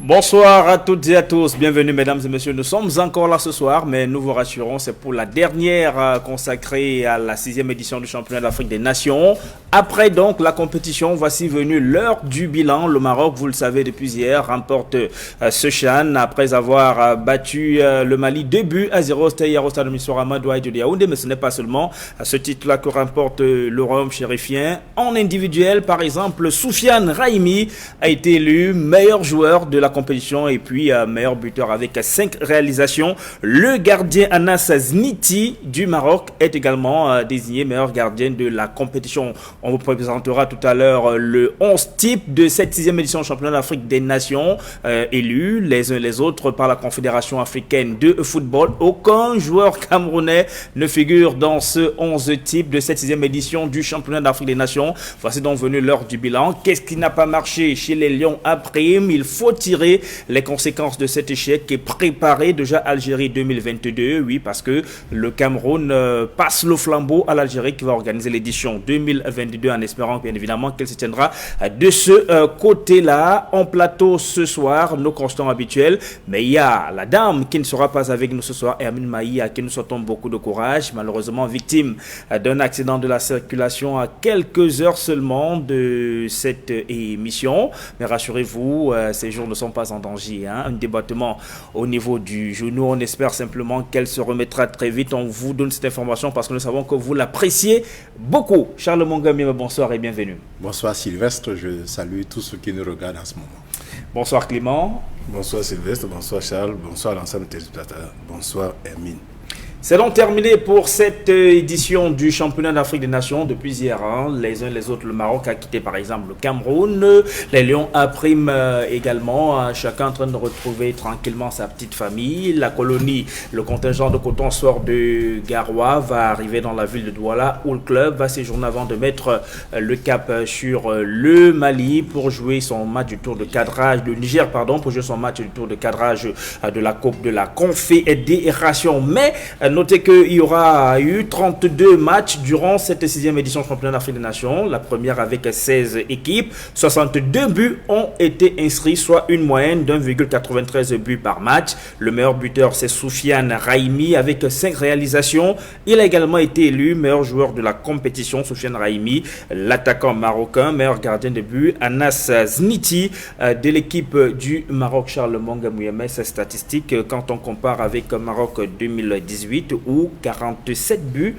Bonsoir à toutes et à tous, bienvenue mesdames et messieurs, nous sommes encore là ce soir, mais nous vous rassurons, c'est pour la dernière consacrée à la 6e édition du championnat d'Afrique des Nations. Après donc la compétition, voici venue l'heure du bilan. Le Maroc, vous le savez depuis hier, remporte ce CHAN après avoir battu le Mali 2-0. C'était hier au stade Misour Amadou de Yaoundé, mais ce n'est pas seulement ce titre-là que remporte le Royaume chérifien. En individuel, par exemple, Soufiane Raimi a été élu meilleur joueur de la compétition et puis meilleur buteur avec 5 réalisations. Le gardien Anas Zniti du Maroc est également désigné meilleur gardien de la compétition. On vous présentera tout à l'heure le 11 type de cette 6e édition du championnat d'Afrique des Nations élus les uns les autres par la Confédération africaine de football. Aucun joueur camerounais ne figure dans ce 11 type de cette 6e édition du championnat d'Afrique des Nations. Voici donc venu l'heure du bilan. Qu'est-ce qui n'a pas marché chez les Lions à prime? Il faut tirer les conséquences de cet échec et préparer déjà Algérie 2022. Oui, parce que le Cameroun passe le flambeau à l'Algérie qui va organiser l'édition 2022 en espérant bien évidemment qu'elle se tiendra de ce côté-là. En plateau ce soir, nos constants habituels, mais il y a la dame qui ne sera pas avec nous ce soir, Hermine Maï, à qui nous souhaitons beaucoup de courage, malheureusement victime d'un accident de la circulation à quelques heures seulement de cette émission. Mais rassurez-vous, ces jours ne sont pas en danger. Un débattement au niveau du genou. On espère simplement qu'elle se remettra très vite. On vous donne cette information parce que nous savons que vous l'appréciez beaucoup. Charles Mongami, bonsoir et bienvenue. Bonsoir Sylvestre, je salue tous ceux qui nous regardent en ce moment. Bonsoir Clément. Bonsoir Sylvestre, bonsoir Charles, bonsoir l'ensemble des téléspectateurs, bonsoir Hermine. C'est donc terminé pour cette édition du championnat d'Afrique des Nations depuis hier. Les uns les autres, le Maroc a quitté par exemple le Cameroun. Les Lions à prime également, chacun en train de retrouver tranquillement sa petite famille. La colonie, le contingent de coton sort de Garoua, va arriver dans la ville de Douala où le club va séjourner avant de mettre le cap sur le Mali pour jouer son match du tour de cadrage, le Niger pardon, pour jouer son match du tour de cadrage de la Coupe de la Confédération. Mais notez qu'il y aura eu 32 matchs durant cette 6e édition du championnat d'Afrique des Nations. La première avec 16 équipes. 62 buts ont été inscrits, soit une moyenne d'1,93 buts par match. Le meilleur buteur, c'est Soufiane Raimi avec 5 réalisations. Il a également été élu meilleur joueur de la compétition, Soufiane Raimi. L'attaquant marocain, meilleur gardien de but, Anas Zniti de l'équipe du Maroc, Charles Mongamouyemes. Ces statistiques, quand on compare avec Maroc 2018, où 47 buts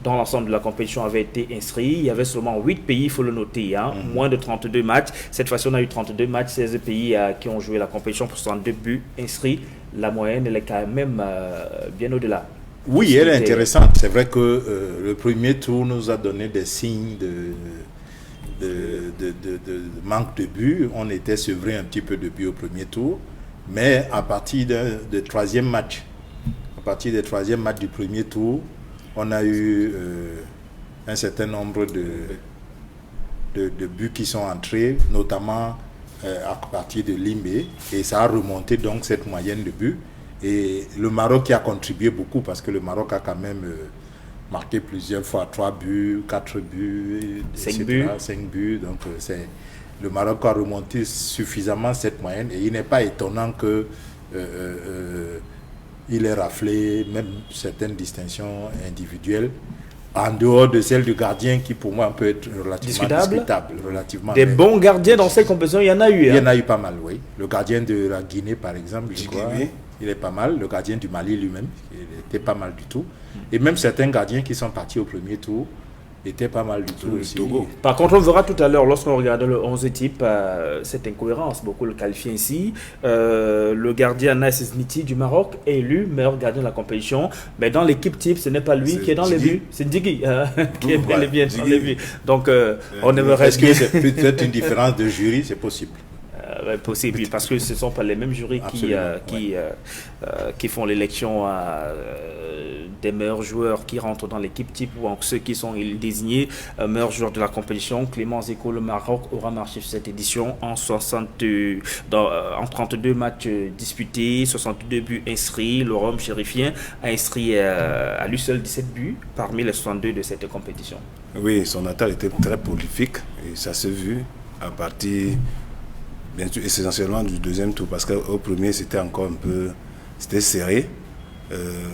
dans l'ensemble de la compétition avaient été inscrits. Il y avait seulement 8 pays, il faut le noter, moins de 32 matchs. Cette fois-ci, on a eu 32 matchs, 16 pays qui ont joué la compétition pour 62 buts inscrits. La moyenne, elle est quand même bien au-delà. Oui, elle est intéressante. C'est vrai que le premier tour nous a donné des signes de manque de buts. On était sevré un petit peu de buts au premier tour. Mais à partir du troisième match, du premier tour, on a eu un certain nombre de buts qui sont entrés, notamment à partir de Limbe, et ça a remonté donc cette moyenne de buts. Et le Maroc qui a contribué beaucoup, parce que le Maroc a quand même marqué plusieurs fois 3 buts, 4 buts, 5 buts. 5 buts. Donc le Maroc a remonté suffisamment cette moyenne, et il n'est pas étonnant que il est raflé même certaines distinctions individuelles, en dehors de celle du gardien qui pour moi peut être relativement discutable. Des bons gardiens dans ces compétitions, il y en a eu. Il y en a eu pas mal, oui. Le gardien de la Guinée par exemple, je crois, il est pas mal. Le gardien du Mali lui-même, il était pas mal du tout. Et même certains gardiens qui sont partis au premier tour était pas mal du tout aussi. Togo. Par contre, on verra tout à l'heure, lorsqu'on regarde le 11 type, cette incohérence, beaucoup le qualifient ici. Le gardien Anas Zniti du Maroc est élu meilleur gardien de la compétition, mais dans l'équipe type, ce n'est pas lui qui est dans les buts, c'est Ndigui qui est bien dans les buts. Donc, on aimerait... Est-ce que c'est peut-être une différence de jury? C'est possible. Possible, parce que ce ne sont pas les mêmes jurys qui font l'élection des meilleurs joueurs qui rentrent dans l'équipe type ou ceux qui sont désignés meilleurs joueurs de la compétition. Clément Zeko, le Maroc aura marché sur cette édition en 32 matchs disputés, 62 buts inscrits. Le Royaume chérifien a inscrit à lui seul 17 buts parmi les 62 de cette compétition. Oui, son attaque était très prolifique et ça s'est vu à partir bien sûr, essentiellement du deuxième tour, parce qu'au premier, c'était encore un peu... C'était serré.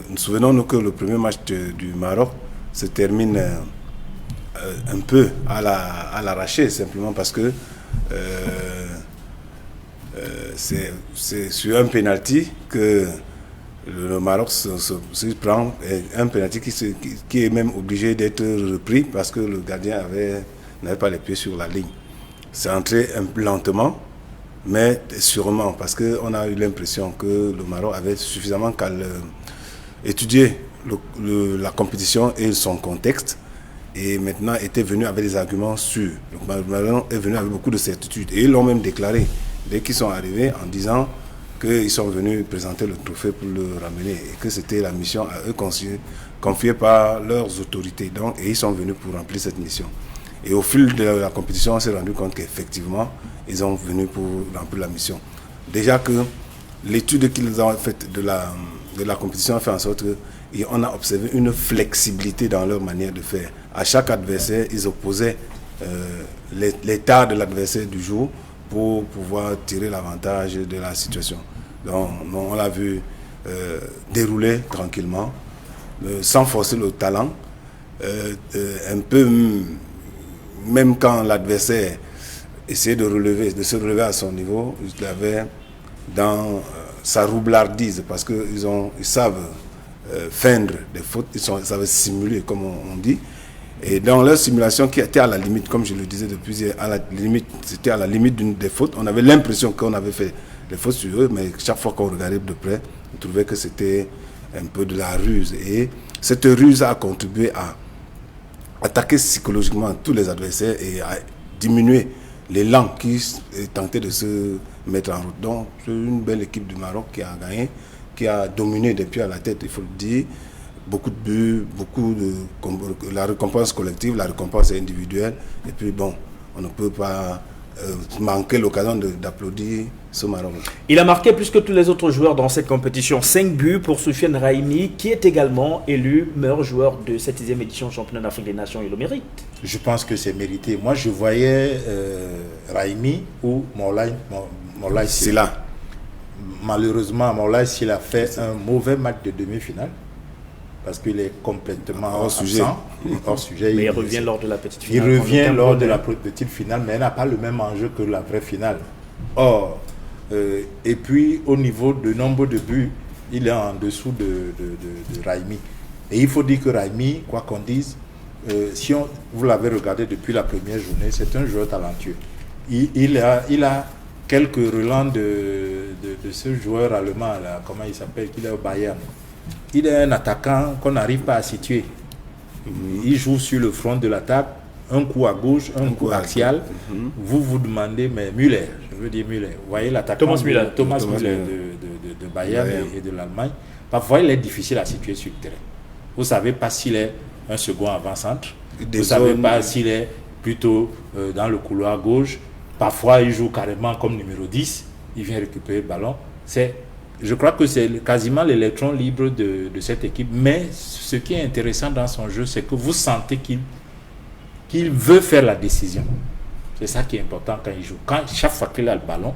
Nous souvenons-nous que le premier match du Maroc se termine un peu à l'arraché, simplement parce que c'est sur un penalty que le Maroc se prend, un penalty qui est même obligé d'être repris parce que le gardien n'avait pas les pieds sur la ligne. C'est entré un peu lentement, mais sûrement, parce qu'on a eu l'impression que le Maroc avait suffisamment étudié la compétition et son contexte, et maintenant était venu avec des arguments sûrs. Donc Maroc est venu avec beaucoup de certitude, et ils l'ont même déclaré dès qu'ils sont arrivés en disant qu'ils sont venus présenter le trophée pour le ramener, et que c'était la mission à eux confiée par leurs autorités. Donc, et ils sont venus pour remplir cette mission. Et au fil de la compétition, on s'est rendu compte qu'effectivement, ils sont venus pour remplir la mission. Déjà que l'étude qu'ils ont faite de la compétition a fait en sorte qu'on a observé une flexibilité dans leur manière de faire. À chaque adversaire, ils opposaient l'état de l'adversaire du jour pour pouvoir tirer l'avantage de la situation. Donc, on l'a vu dérouler tranquillement, sans forcer le talent, un peu, même quand l'adversaire essayait de se relever à son niveau, il l'avait dans sa roublardise, parce qu'ils savent feindre des fautes, ils savent simuler, comme on dit. Et dans leur simulation qui était à la limite, comme je le disais depuis, c'était à la limite des fautes. On avait l'impression qu'on avait fait des fautes sur eux, mais chaque fois qu'on regardait de près, on trouvait que c'était un peu de la ruse. Et cette ruse a contribué à attaquer psychologiquement tous les adversaires et à diminuer l'élan qui tentait de se mettre en route. Donc, c'est une belle équipe du Maroc qui a gagné, qui a dominé des pieds à la tête, il faut le dire. Beaucoup de buts, la récompense collective, la récompense individuelle. Et puis bon, on ne peut pas manquer l'occasion d'applaudir ce Maroc. Il a marqué plus que tous les autres joueurs dans cette compétition. 5 buts pour Soufiane Raimi, qui est également élu meilleur joueur de cette 6e édition du championnat d'Afrique des Nations. Il le mérite. Je pense que c'est mérité. Moi, je voyais Raimi ou Morlaï Sylla. Malheureusement, Morlaï Sylla a fait un mauvais match de demi-finale, parce qu'il est complètement hors sujet. Mais il revient lors de la petite finale. Il revient lors de la petite finale, mais il n'a pas le même enjeu que la vraie finale. Or, et puis au niveau du nombre de buts, il est en dessous de Raimi. Et il faut dire que Raimi, quoi qu'on dise, si vous l'avez regardé depuis la première journée, c'est un joueur talentueux. Il a quelques relents de ce joueur allemand, là, comment il s'appelle, qu'il est au Bayern. Il est un attaquant qu'on n'arrive pas à situer. Il joue sur le front de l'attaque, un coup à gauche, un coup axial. Vous vous demandez, mais Müller, je veux dire Müller, vous voyez l'attaquant Thomas Müller de Bayern et de l'Allemagne. Parfois, il est difficile à situer sur le terrain. Vous ne savez pas s'il est un second avant-centre. Vous ne savez pas s'il est plutôt dans le couloir gauche. Parfois, il joue carrément comme numéro 10. Il vient récupérer le ballon. Je crois que c'est quasiment l'électron libre de cette équipe. Mais ce qui est intéressant dans son jeu, c'est que vous sentez qu'il veut faire la décision. C'est ça qui est important quand il joue. Chaque fois qu'il a le ballon,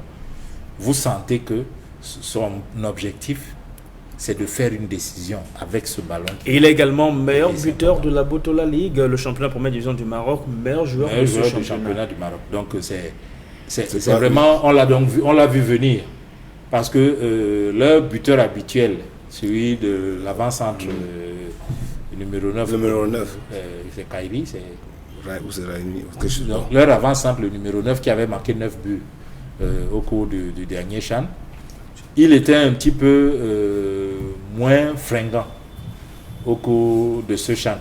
vous sentez que son objectif, c'est de faire une décision avec ce ballon. Et il est également meilleur buteur de la Botola League, le championnat première division du Maroc, meilleur joueur du championnat du Maroc. Donc c'est vraiment, on l'a vu venir. Parce que leur buteur habituel, celui de l'avant-centre numéro 9, c'est Kairi, donc, leur avant-centre, le numéro 9, qui avait marqué 9 buts au cours du dernier CHAN, il était un petit peu moins fringant au cours de ce CHAN.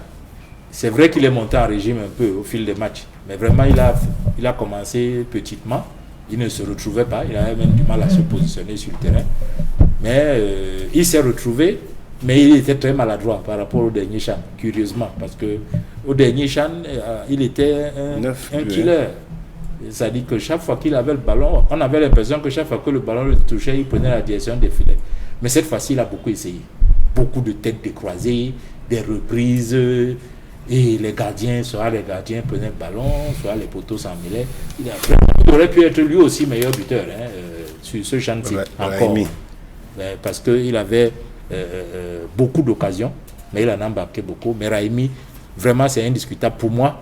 C'est vrai qu'il est monté en régime un peu au fil des matchs, mais vraiment il a commencé petitement. Il ne se retrouvait pas, il avait même du mal à se positionner sur le terrain. Mais il s'est retrouvé, mais il était très maladroit par rapport au dernier CHAN, curieusement, parce qu'au dernier CHAN, il était un killer. C'est-à-dire que chaque fois qu'il avait le ballon, on avait l'impression que chaque fois que le ballon le touchait, il prenait la direction des filets. Mais cette fois-ci, il a beaucoup essayé. Beaucoup de têtes décroisées, des reprises, et les gardiens, soit les gardiens prenaient le ballon, soit les poteaux s'en mêlaient. Il a vraiment Il aurait pu être lui aussi meilleur buteur sur ce chantier, encore. Parce qu'il avait beaucoup d'occasions, mais il en a embarqué beaucoup. Mais Raimi, vraiment, c'est indiscutable pour moi.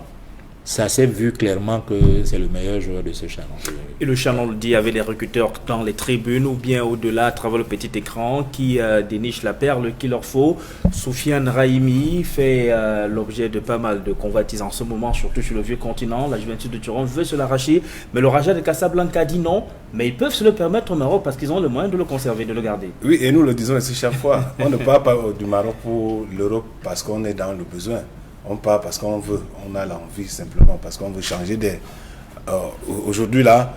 Ça s'est vu clairement que c'est le meilleur joueur de ce challenge. Et le challenge dit avec les recruteurs dans les tribunes ou bien au-delà à travers le petit écran qui déniche la perle qu'il leur faut. Soufiane Raimi fait l'objet de pas mal de convoitises en ce moment, surtout sur le vieux continent. La Juventus de Turin veut se l'arracher, mais le Raja de Casablanca dit non. Mais ils peuvent se le permettre au Maroc parce qu'ils ont le moyen de le conserver, de le garder. Oui, et nous le disons ici chaque fois. On ne parle pas du Maroc pour l'Europe parce qu'on est dans le besoin. On part parce qu'on veut, on a l'envie simplement, parce qu'on veut changer d'air. Aujourd'hui, là,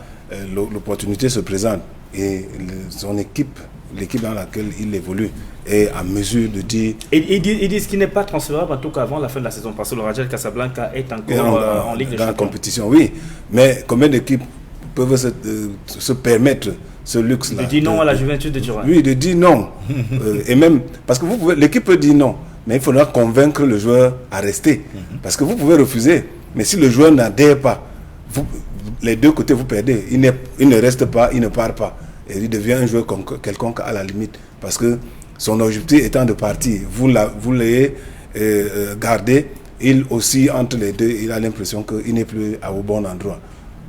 l'opportunité se présente et son équipe, l'équipe dans laquelle il évolue, est à mesure de dire... Et ils disent qu'il n'est pas transférable en tout cas avant la fin de la saison, parce que le Raja de Casablanca est encore en Ligue des Champions. Dans la compétition, oui. Mais combien d'équipes peuvent se permettre ce luxe-là? De dire non à la Juventus de Turin. Oui, de dire non. Et même, parce que l'équipe peut dire non. Mais il faudra convaincre le joueur à rester. Parce que vous pouvez refuser. Mais si le joueur n'adhère pas, les deux côtés vous perdez. Il ne reste pas, il ne part pas. Et il devient un joueur quelconque à la limite. Parce que son objectif étant de partir, vous l'ayez gardé, il aussi, entre les deux, il a l'impression qu'il n'est plus au bon endroit.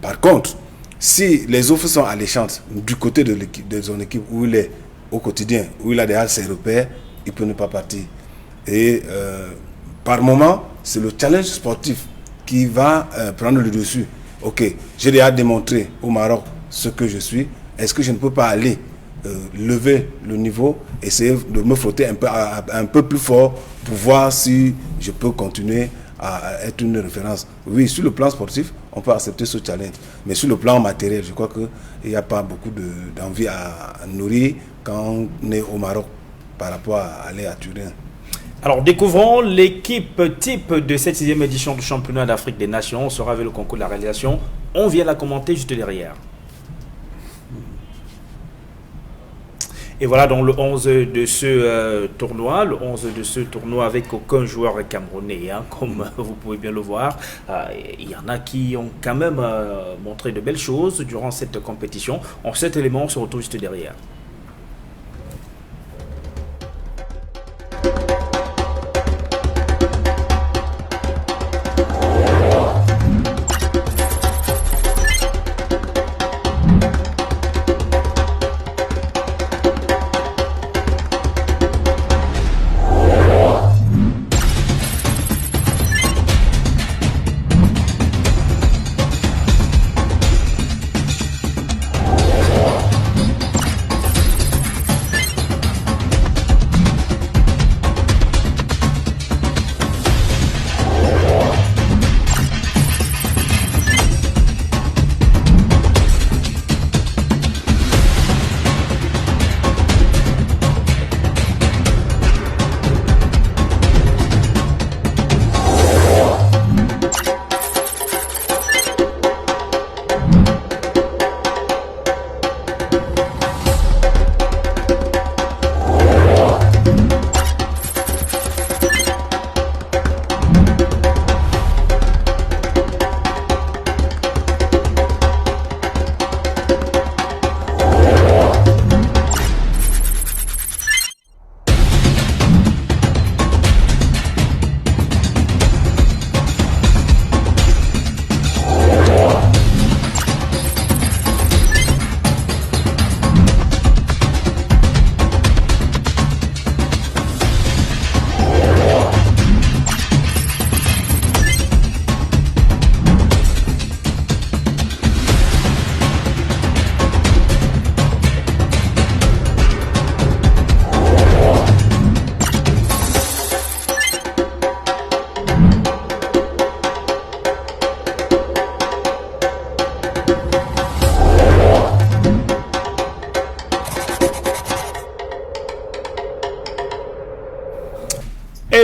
Par contre, si les offres sont alléchantes du côté de son équipe où il est au quotidien, où il a déjà ses repères, il peut ne pas partir. Et par moment, c'est le challenge sportif qui va prendre le dessus. Ok, j'ai déjà démontré au Maroc ce que je suis. Est-ce que je ne peux pas aller lever le niveau, essayer de me frotter un peu plus fort pour voir si je peux continuer à être une référence? Oui, sur le plan sportif, on peut accepter ce challenge. Mais sur le plan matériel, je crois qu'il n'y a pas beaucoup d'envie à nourrir quand on est au Maroc par rapport à aller à Turin. Alors, découvrons l'équipe type de cette 6e édition du championnat d'Afrique des Nations. On sera avec le concours de la réalisation. On vient la commenter juste derrière. Et voilà donc le 11 de ce tournoi. Le 11 de ce tournoi avec aucun joueur camerounais, comme vous pouvez bien le voir. Il y en a qui ont quand même montré de belles choses durant cette compétition. En 7 éléments, on se retrouve juste derrière.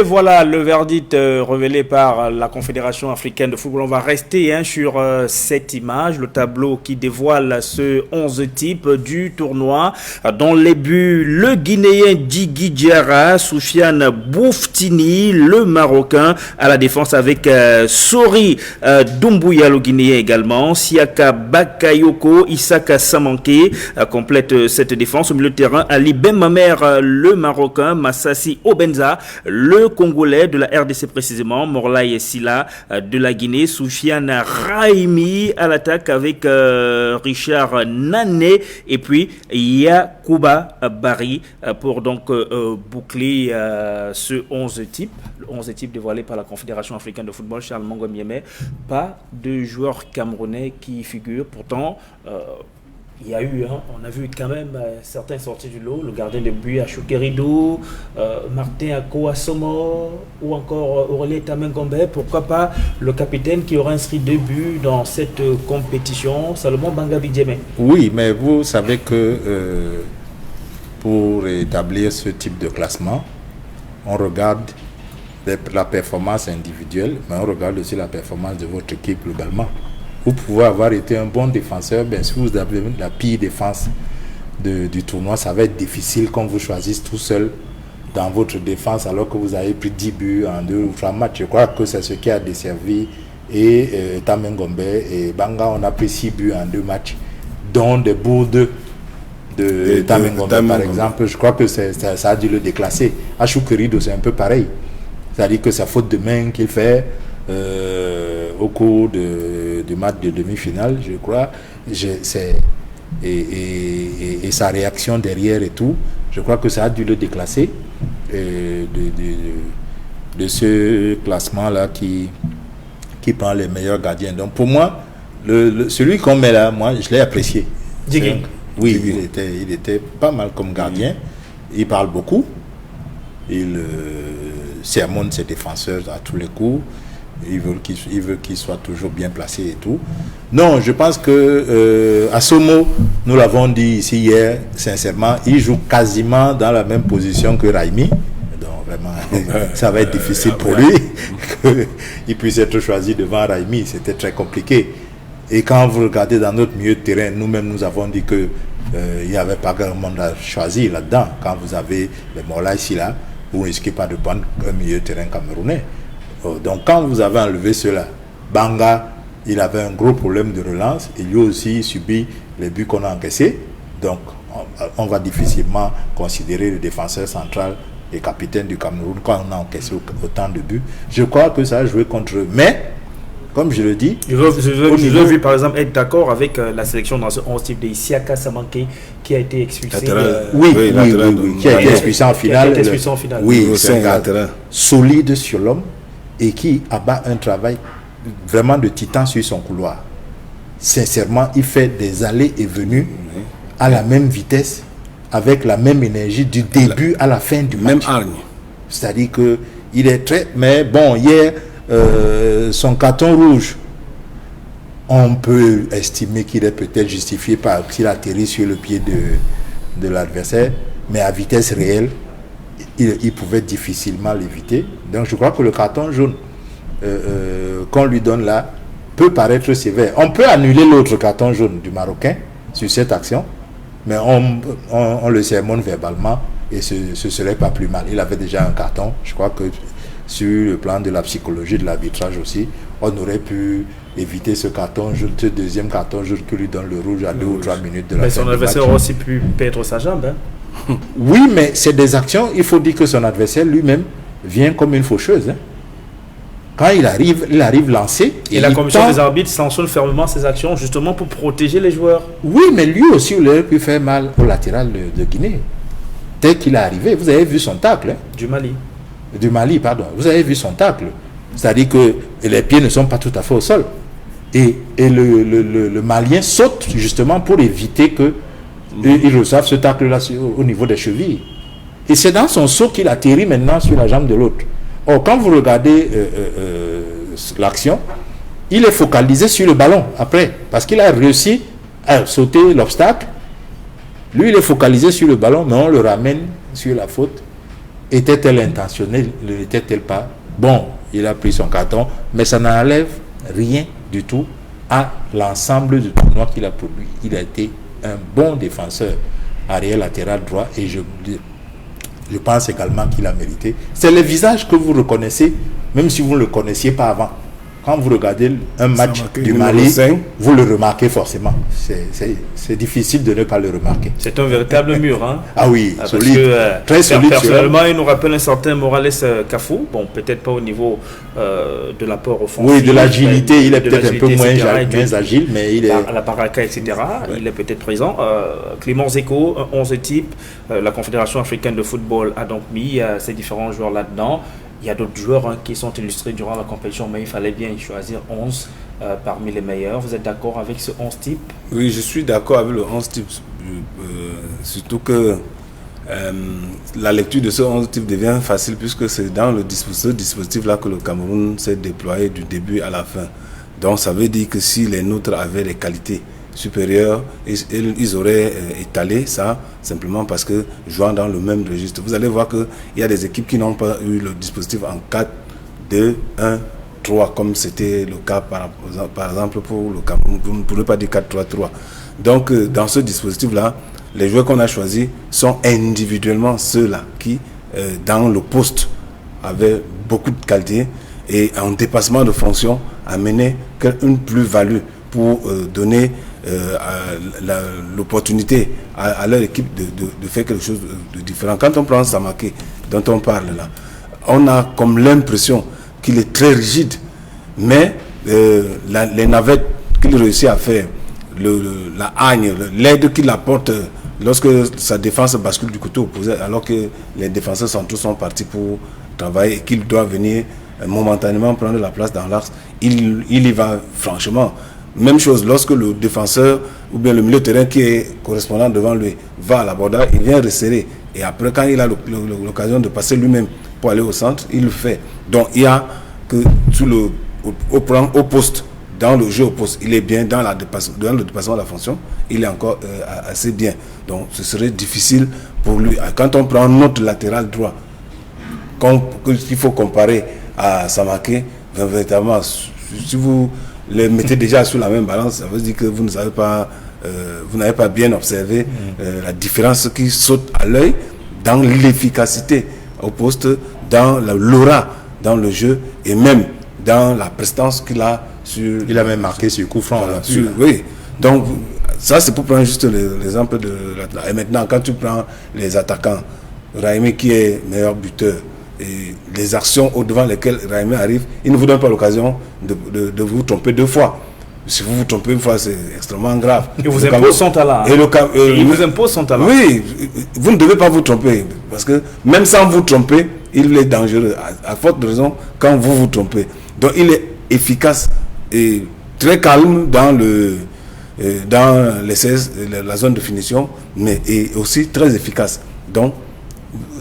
Et voilà le verdict révélé par la Confédération africaine de football. On va rester sur cette image, le tableau qui dévoile ce 11 type du tournoi. Dans les buts, le Guinéen Djigui Diarra, Soufiane Bouftini, le Marocain à la défense avec Sori Doumbouya, le Guinéen également, Siaka Bakayoko, Isaka Samanké complète cette défense. Au milieu de terrain, Ali Benmamer, le Marocain, Massassi Obenza, le Congolais de la RDC précisément, Morlaye Silla de la Guinée, Soufiane Raimi à l'attaque avec Richard Nané et puis Yakuba Bari pour donc boucler ce 11 type. Le 11 type dévoilé par la Confédération africaine de football, Charles Mangom-Yémé. Pas de joueurs camerounais qui figurent. Pourtant, il y a eu, on a vu quand même certains sortis du lot, le gardien de but Achoukeridou, Martin Akoasomo ou encore Aurélien Tamengombe, pourquoi pas le capitaine qui aura inscrit 2 buts dans cette compétition, Salomon Bangabidjeme. Oui, mais vous savez que pour établir ce type de classement, on regarde la performance individuelle, mais on regarde aussi la performance de votre équipe globalement. Vous pouvez avoir été un bon défenseur, mais si vous avez la pire défense du tournoi, ça va être difficile quand vous choisissez tout seul dans votre défense alors que vous avez pris 10 buts en 2 ou 3 matchs. Je crois que c'est ce qui a desservi et Tamengombe et Banga, on a pris 6 buts en 2 matchs, dont des bourdes de Tamengombe par exemple. Je crois que ça a dû le déclasser. Achoukeridou, c'est un peu pareil. C'est-à-dire que sa faute de main qu'il fait au cours du match de demi-finale, je crois, et sa réaction derrière et tout, je crois que ça a dû le déclasser de ce classement-là qui prend les meilleurs gardiens. Donc pour moi, celui qu'on met là, moi, je l'ai apprécié. Oui, il était pas mal comme gardien. Il parle beaucoup. Il sermonne ses défenseurs à tous les coups. Il veut qu'il soit toujours bien placé et tout. Non, je pense que Asomo, nous l'avons dit ici hier, sincèrement, il joue quasiment dans la même position que Raimi. Donc vraiment, ça va être difficile pour lui qu'il puisse être choisi devant Raimi. C'était très compliqué. Et quand vous regardez dans notre milieu de terrain, nous-mêmes, nous avons dit que il n'y avait pas grand monde à choisir là-dedans. Quand vous avez les Morla ici, là, vous ne risquez pas de prendre un milieu de terrain camerounais. Donc quand vous avez enlevé cela, Banga, il avait un gros problème de relance et lui aussi subit les buts qu'on a encaissés. Donc on va difficilement considérer le défenseur central et capitaine du Cameroun quand on a encaissé autant de buts. Je crois que ça a joué contre eux. Mais, comme je le dis, je veux vu par exemple être d'accord avec la sélection dans ce 11 type de Isiaka Samanké qui a été expulsé. Oui, qui a été expulsé en finale. Oui, c'est un gars solide sur l'homme et qui abat un travail vraiment de titan sur son couloir. Sincèrement, il fait des allées et venues à la même vitesse, avec la même énergie du début à la fin du match. Même hargne. C'est-à-dire qu'il est très... Mais bon, hier, son carton rouge, on peut estimer qu'il est peut-être justifié par s'il atterrit sur le pied de l'adversaire, mais à vitesse réelle, il pouvait difficilement l'éviter. Donc je crois que le carton jaune qu'on lui donne là peut paraître sévère. On peut annuler l'autre carton jaune du Marocain sur cette action, mais on le sermonne verbalement et ce serait pas plus mal. Il avait déjà un carton. Je crois que sur le plan de la psychologie, de l'arbitrage aussi, on aurait pu éviter ce carton jaune, ce deuxième carton jaune qui lui donne le rouge à 2 ou 3 minutes de la fin. Mais son adversaire aurait aussi pu perdre sa jambe. Oui, mais c'est des actions, il faut dire que son adversaire lui-même vient comme une faucheuse. Quand il arrive lancé. Et la commission des arbitres sanctionne fermement ces actions justement pour protéger les joueurs. Oui, mais lui aussi, il aurait pu faire mal au latéral de Guinée. Dès qu'il est arrivé, vous avez vu son tacle. Du Mali, pardon. Vous avez vu son tacle. C'est-à-dire que les pieds ne sont pas tout à fait au sol. Et le Malien saute justement pour éviter que il reçoive ce tacle-là au niveau des chevilles. Et c'est dans son saut qu'il atterrit maintenant sur la jambe de l'autre. Or, quand vous regardez l'action, il est focalisé sur le ballon après, parce qu'il a réussi à sauter l'obstacle. Lui, il est focalisé sur le ballon, mais on le ramène sur la faute. était-elle intentionnelle, ne l'était-elle pas? Bon, il a pris son carton, mais ça n'enlève rien du tout à l'ensemble du tournoi qu'il a produit. Il a été un bon défenseur, arrière latéral droit, et je pense également qu'il a mérité. C'est le visage que vous reconnaissez, même si vous ne le connaissiez pas avant. Quand vous regardez un match du Mali, vous le remarquez forcément. C'est difficile de ne pas le remarquer. C'est un véritable mur. Hein? Ah oui, solide. Très solide. Personnellement, il nous rappelle un certain Morales Cafou. Bon, peut-être pas au niveau de l'apport offensif. Oui, de l'agilité. Il est peut-être un peu moins agile, mais il est... La baraka, etc. Ouais. Il est peut-être présent. Clément Zeko, 11 types. La Confédération africaine de football a donc mis ces différents joueurs là-dedans. Il y a d'autres joueurs qui sont illustrés durant la compétition, mais il fallait bien choisir 11 parmi les meilleurs. Vous êtes d'accord avec ce 11 type? Oui, je suis d'accord avec le 11 type. Surtout que la lecture de ce 11 type devient facile puisque c'est dans ce dispositif-là que le Cameroun s'est déployé du début à la fin. Donc ça veut dire que si les nôtres avaient des qualités supérieurs, ils auraient étalé ça simplement parce que jouant dans le même registre. Vous allez voir qu'il y a des équipes qui n'ont pas eu le dispositif en 4, 2, 1, 3 comme c'était le cas par exemple pour le Cameroun, pour ne pas dire 4, 3, 3. Donc dans ce dispositif-là, les joueurs qu'on a choisis sont individuellement ceux-là qui, dans le poste, avaient beaucoup de qualité et en dépassement de fonction, amenaient une plus-value pour donner l'opportunité à leur équipe de faire quelque chose de différent. Quand on prend Samaké, dont on parle là, on a comme l'impression qu'il est très rigide, mais les navettes qu'il réussit à faire, la hagne, l'aide qu'il apporte lorsque sa défense bascule du côté opposé, alors que les défenseurs centraux sont partis pour travailler et qu'il doit venir momentanément prendre la place dans l'axe, il y va franchement. Même chose, lorsque le défenseur ou bien le milieu de terrain qui est correspondant devant lui va à l'abordage, il vient resserrer. Et après, quand il a l'occasion de passer lui-même pour aller au centre, il le fait. Donc, il y a que au poste, dans le jeu au poste, il est bien, dans le dépassement de la fonction, il est encore assez bien. Donc, ce serait difficile pour lui. Quand on prend notre latéral droit, qu'il faut comparer à Samaké, véritablement, si vous les mettez déjà sur la même balance, ça veut dire que vous n'avez pas bien observé la différence qui saute à l'œil dans l'efficacité au poste, dans l'aura dans le jeu et même dans la prestance qu'il a sur... Il a même marqué sur coup franc. Oui, donc ça c'est pour prendre juste l'exemple de... Et maintenant quand tu prends les attaquants, Raimi qui est meilleur buteur, et les actions au-devant lesquelles Raimi arrive, il ne vous donne pas l'occasion de vous tromper 2 fois. Si vous vous trompez une fois, c'est extrêmement grave. Il vous impose son talent. Il vous impose son talent. Oui, vous ne devez pas vous tromper. Parce que même sans vous tromper, il est dangereux. À forte raison, quand vous vous trompez. Donc il est efficace et très calme dans la zone de finition, mais est aussi très efficace. Donc,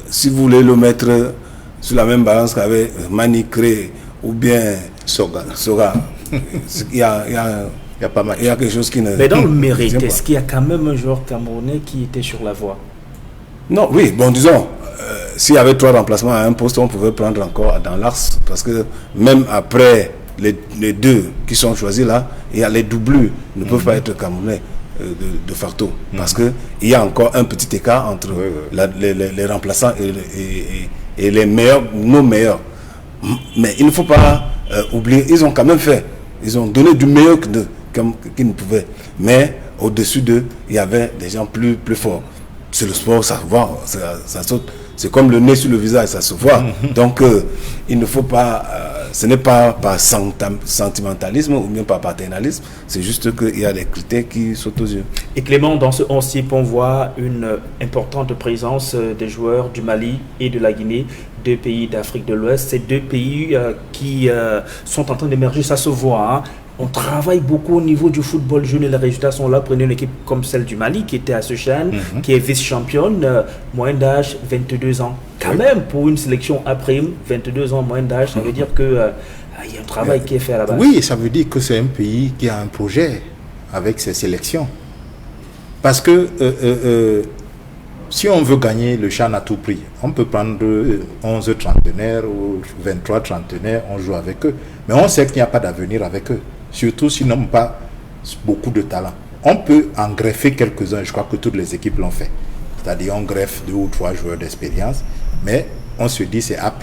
si vous voulez le mettre sur la même balance qu'avec Mani Cré ou bien Soga, il y a pas mal. Il y a quelque chose qui ne... Mais dans le mérite, est-ce qu'il y a quand même un joueur camerounais qui était sur la voie? Non, oui, bon, disons, s'il y avait 3 remplacements à un poste, on pouvait prendre encore dans l'axe, parce que même après les 2 qui sont choisis là, il y a les doublures ne peuvent pas être camerounais de facto, parce qu'il y a encore un petit écart entre les remplaçants et les meilleurs, nos meilleurs. Mais il ne faut pas oublier, ils ont quand même fait, ils ont donné du meilleur qu'ils ne pouvaient. Mais au-dessus d'eux, il y avait des gens plus forts. C'est le sport, ça voit, ça saute. C'est comme le nez sur le visage, ça se voit. Donc, il ne faut pas... ce n'est pas par sentimentalisme ou bien par paternalisme. C'est juste qu'il y a des critères qui sautent aux yeux. Et Clément, dans ce 11 type, on voit une importante présence des joueurs du Mali et de la Guinée, 2 pays d'Afrique de l'Ouest. Ces 2 pays qui sont en train d'émerger, ça se voit. Hein. On travaille beaucoup au niveau du football jeune et les résultats sont là. Prenez une équipe comme celle du Mali qui était à Sochan, qui est vice-championne, moyenne d'âge 22 ans. Quand même, pour une sélection à prime, 22 ans, moyenne d'âge, ça veut dire qu'il y a un travail qui est fait à la base. Oui, ça veut dire que c'est un pays qui a un projet avec ses sélections. Parce que si on veut gagner le CHAN à tout prix, on peut prendre 11 trentenaires ou 23 trentenaires, on joue avec eux. Mais on sait qu'il n'y a pas d'avenir avec eux, surtout s'ils n'ont pas beaucoup de talent. On peut en greffer quelques-uns, je crois que toutes les équipes l'ont fait. C'est-à-dire on greffe 2 ou 3 joueurs d'expérience, mais on se dit c'est A',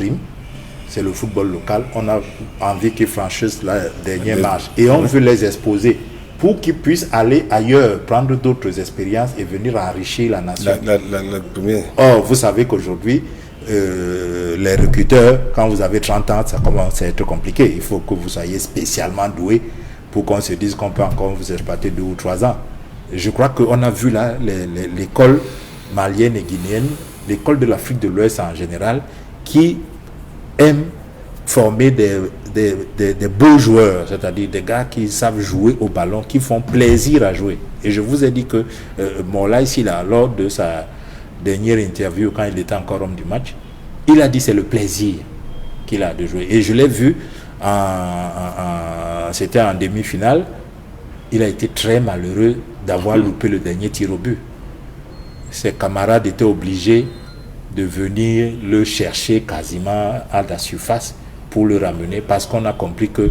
c'est le football local, on a envie qu'ils franchissent la dernière marche. Et on veut les exposer pour qu'ils puissent aller ailleurs, prendre d'autres expériences et venir enrichir la nation. Or, vous savez qu'aujourd'hui, les recruteurs, quand vous avez 30 ans, ça commence à être compliqué. Il faut que vous soyez spécialement doué pour qu'on se dise qu'on peut encore vous exploiter 2 ou 3 ans. Et je crois qu'on a vu là l'école malienne et guinéenne, l'école de l'Afrique de l'Ouest en général, qui aime former des beaux joueurs, c'est-à-dire des gars qui savent jouer au ballon, qui font plaisir à jouer. Et je vous ai dit que Mola ici, là, lors de sa dernière interview, quand il était encore homme du match, il a dit c'est le plaisir qu'il a de jouer. Et je l'ai vu, c'était en demi-finale, il a été très malheureux d'avoir loupé le dernier tir au but. Ses camarades étaient obligés de venir le chercher quasiment à la surface pour le ramener, parce qu'on a compris que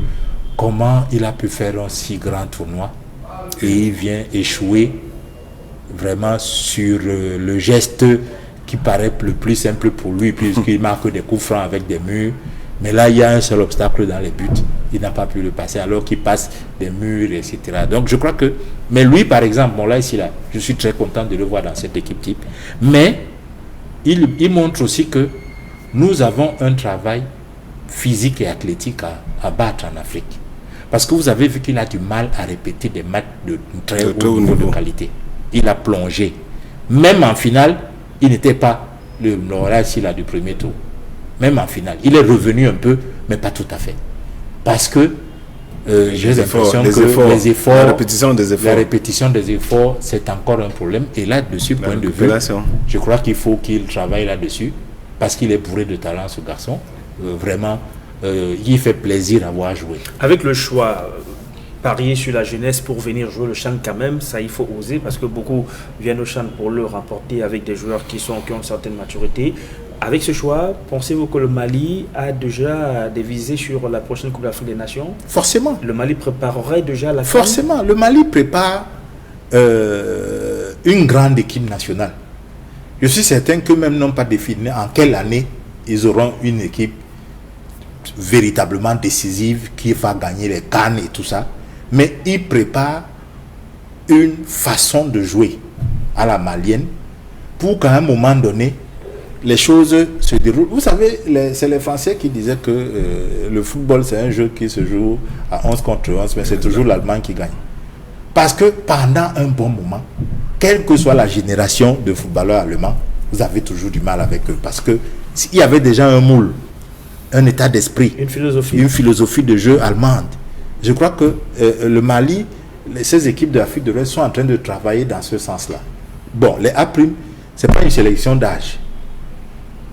comment il a pu faire un si grand tournoi et il vient échouer vraiment sur le geste qui paraît le plus simple pour lui, puisqu'il marque des coups francs avec des murs, mais là il y a un seul obstacle dans les buts, il n'a pas pu le passer alors qu'il passe des murs, etc. Donc je crois que, mais lui par exemple, bon là ici là, je suis très content de le voir dans cette équipe type, mais il montre aussi que nous avons un travail physique et athlétique à battre en Afrique. Parce que vous avez vu qu'il a du mal à répéter des matchs de très haut niveau de qualité. Il a plongé. Même en finale, il n'était pas le Nora-Sila du premier tour. Même en finale. Il est revenu un peu, mais pas tout à fait. Parce que j'ai l'impression que les efforts, la répétition des efforts, c'est encore un problème. Et là-dessus, point de vue, je crois qu'il faut qu'il travaille là-dessus, parce qu'il est bourré de talent, ce garçon. Vraiment, il fait plaisir à voir jouer. Avec le choix, parier sur la jeunesse pour venir jouer le CHAN quand même, ça il faut oser, parce que beaucoup viennent au CHAN pour le remporter avec des joueurs qui ont une certaine maturité. Avec ce choix, pensez-vous que le Mali a déjà des visées sur la prochaine Coupe d'Afrique des Nations? Forcément. Le Mali préparerait déjà la Forcément. Le Mali prépare une grande équipe nationale. Je suis certain que même n'ont pas défini en quelle année ils auront une équipe véritablement décisive qui va gagner les CAN et tout ça. Mais ils préparent une façon de jouer à la malienne pour qu'à un moment donné, les choses se déroulent. Vous savez, c'est les Français qui disaient que le football, c'est un jeu qui se joue à 11 contre 11, mais c'est toujours l'Allemagne qui gagne. Parce que pendant un bon moment, quelle que soit la génération de footballeurs allemands, vous avez toujours du mal avec eux. Parce que s'il y avait déjà un moule, un état d'esprit, une philosophie de jeu allemande, je crois que le Mali, ces équipes de l'Afrique de l'Ouest sont en train de travailler dans ce sens-là. Bon, les A', ce n'est pas une sélection d'âge.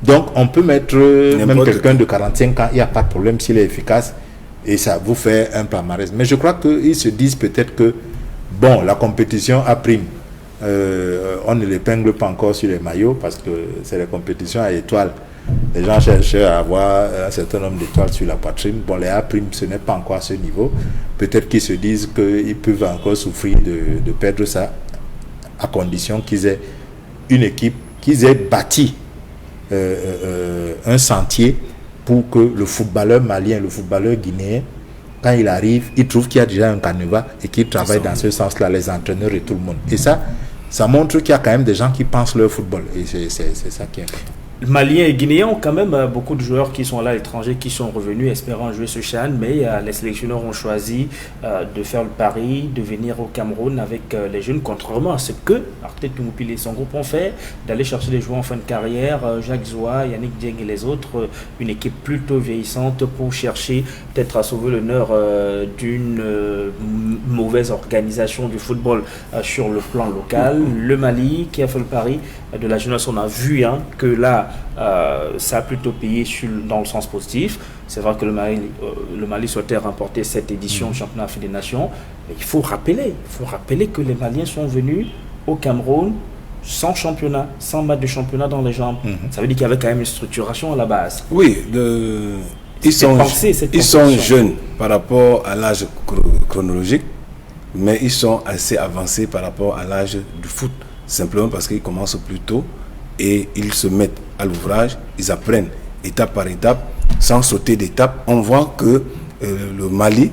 Donc, on peut mettre même quelqu'un de 45 ans, il n'y a pas de problème s'il est efficace et ça vous fait un palmarès. Mais je crois qu'ils se disent peut-être que, bon, la compétition A', on ne l'épingle pas encore sur les maillots parce que c'est la compétition à étoiles. Les gens cherchent à avoir un certain nombre d'étoiles sur la poitrine. Bon, les A', ce n'est pas encore à ce niveau. Peut-être qu'ils se disent qu'ils peuvent encore souffrir de perdre ça à condition qu'ils aient une équipe, qu'ils aient bâti un sentier pour que le footballeur malien, le footballeur guinéen, quand il arrive, il trouve qu'il y a déjà un canevas et qu'il travaille dans ce sens-là, les entraîneurs et tout le monde. Et ça montre qu'il y a quand même des gens qui pensent leur football. Et c'est ça qui est important. Maliens et Guinéens ont quand même beaucoup de joueurs qui sont là à l'étranger, qui sont revenus espérant jouer ce CHAN, mais les sélectionneurs ont choisi de faire le pari, de venir au Cameroun avec les jeunes, contrairement à ce que Arteta Toumoupi et son groupe ont fait, d'aller chercher des joueurs en fin de carrière, Jacques Zoua, Yannick Dieng et les autres, une équipe plutôt vieillissante pour chercher peut-être à sauver l'honneur d'une mauvaise organisation du football sur le plan local. Le Mali qui a fait le pari de la jeunesse, on a vu que là, ça a plutôt payé dans le sens positif. C'est vrai que le Mali souhaitait remporter cette édition du championnat africain des nations. Mais il faut rappeler que les Maliens sont venus au Cameroun sans championnat, sans match de championnat dans les jambes. Ça veut dire qu'il y avait quand même une structuration à la base. Oui, ils sont jeunes par rapport à l'âge chronologique, mais ils sont assez avancés par rapport à l'âge du foot, simplement parce qu'ils commencent plus tôt et ils se mettent à l'ouvrage, ils apprennent étape par étape, sans sauter d'étape. On voit que le Mali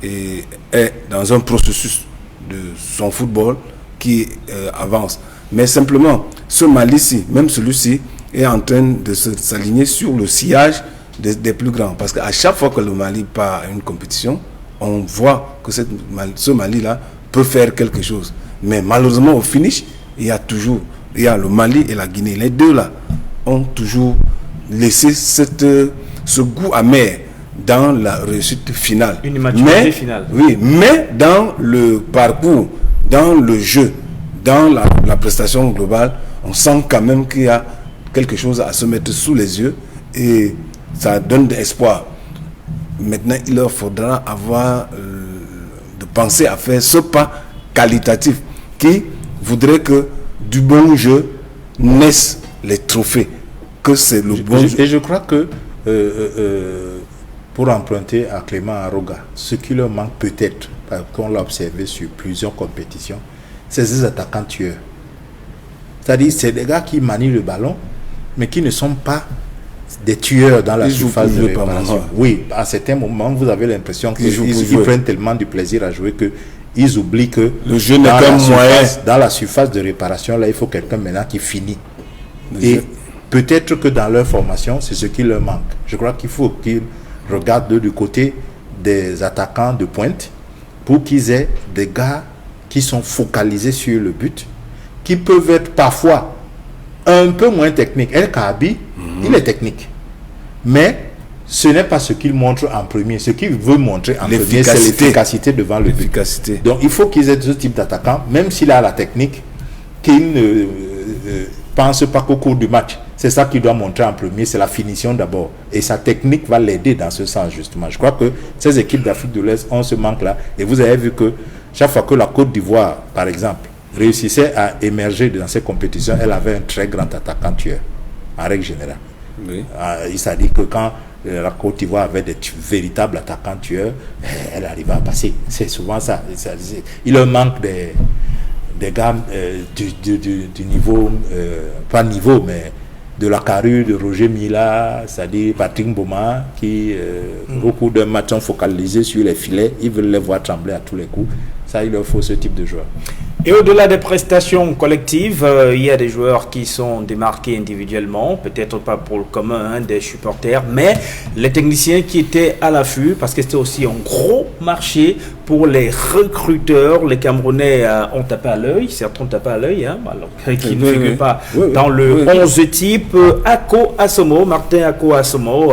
est dans un processus de son football qui avance. Mais simplement, ce Mali-ci, même celui-ci, est en train de s'aligner sur le sillage des plus grands. Parce qu'à chaque fois que le Mali part à une compétition, on voit que ce Mali-là peut faire quelque chose. Mais malheureusement, au finish, il y a le Mali et la Guinée. Les deux là ont toujours laissé ce goût amer dans la réussite finale. Une immaturité finale. Oui, mais dans le parcours, dans le jeu, dans la prestation globale, on sent quand même qu'il y a quelque chose à se mettre sous les yeux et ça donne de l'espoir. Maintenant, il leur faudra avoir de penser à faire ce pas qualitatif qui voudrait que du bon jeu naissent les trophées, que c'est le bon jeu. Et je crois que pour emprunter à Clément Aroga, ce qui leur manque peut-être, parce qu'on l'a observé sur plusieurs compétitions, c'est ces attaquants tueurs. C'est-à-dire, c'est des gars qui manient le ballon, mais qui ne sont pas des tueurs dans la surface de réparation. Oui, à certains moments, vous avez l'impression qu'ils prennent tellement du plaisir à jouer qu'ils oublient que le jeu n'est qu'un moyen. Dans la surface de réparation, là, il faut quelqu'un maintenant qui finit. Et peut-être que dans leur formation, c'est ce qui leur manque. Je crois qu'il faut qu'ils regardent du côté des attaquants de pointe pour qu'ils aient des gars qui sont focalisés sur le but, qui peuvent être parfois un peu moins techniques. El Kaabi, il est technique. Mais ce n'est pas ce qu'il montre en premier. Ce qu'il veut montrer en premier, c'est l'efficacité devant le but. Donc il faut qu'ils aient ce type d'attaquant, même s'il a la technique, qu'il ne pense pas qu'au cours du match. C'est ça qu'il doit montrer en premier, c'est la finition d'abord. Et sa technique va l'aider dans ce sens, justement. Je crois que ces équipes d'Afrique de l'Est ont ce manque-là. Et vous avez vu que chaque fois que la Côte d'Ivoire, par exemple, réussissait à émerger dans ces compétitions, elle avait un très grand attaquant tueur, en règle générale. Oui. Il s'est dit que quand la Côte d'Ivoire avait des véritables attaquants tueurs, elle arrivait à passer. C'est souvent ça. Il leur manque des gars du niveau, pas niveau, mais de la carrure de Roger Mila, c'est-à-dire Patrick Mboma, qui au cours d'un match sont focalisés sur les filets, ils veulent les voir trembler à tous les coups. Ça, il leur faut ce type de joueur. Et au-delà des prestations collectives, il y a des joueurs qui sont démarqués individuellement, peut-être pas pour le commun des supporters, mais les techniciens qui étaient à l'affût, parce que c'était aussi un gros marché pour les recruteurs. Les Camerounais ont tapé à l'œil, certains ont tapé à l'œil, alors qui ne figurent pas dans le 11 type. Ako Asomo, Martin Ako Asomo,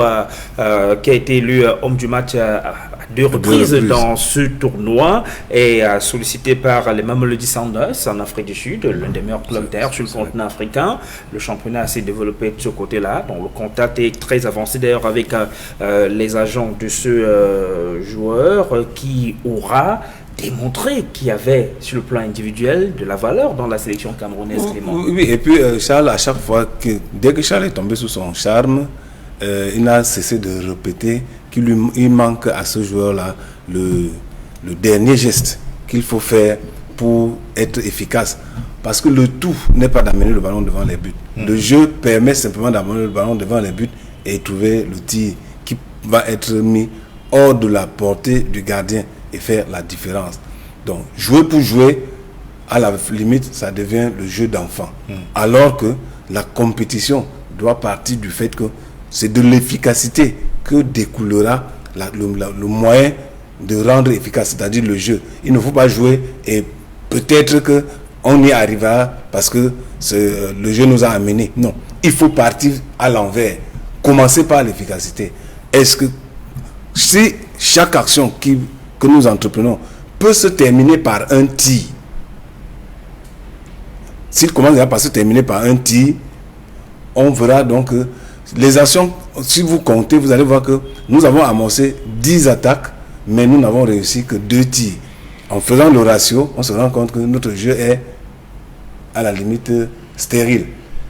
qui a été élu homme du match à deux reprises dans ce tournoi et sollicité par les Mamelodi Sundowns en Afrique du Sud, l'un des meilleurs clubs d'ailleurs sur le continent africain. Le championnat s'est développé de ce côté-là, donc le contact est très avancé d'ailleurs avec les agents de ce joueur qui aura démontré qu'il y avait sur le plan individuel de la valeur dans la sélection camerounaise. Oui, et puis Charles, à chaque fois dès que Charles est tombé sous son charme, il n'a cessé de répéter qu'il manque à ce joueur-là le dernier geste qu'il faut faire pour être efficace. Parce que le tout n'est pas d'amener le ballon devant les buts. Le jeu permet simplement d'amener le ballon devant les buts et trouver le tir qui va être mis hors de la portée du gardien et faire la différence. Donc, jouer pour jouer, à la limite, ça devient le jeu d'enfant. Alors que la compétition doit partir du fait que c'est de l'efficacité que découlera le moyen de rendre efficace, c'est-à-dire le jeu. Il ne faut pas jouer et peut-être qu'on y arrivera parce que le jeu nous a amené. Non, il faut partir à l'envers. Commencer par l'efficacité. Est-ce que si chaque action que nous entreprenons peut se terminer par un tir, s'il commence par se terminer par un tir, on verra donc que les actions, si vous comptez, vous allez voir que nous avons amorcé 10 attaques, mais nous n'avons réussi que 2 tirs. En faisant le ratio, on se rend compte que notre jeu est à la limite stérile.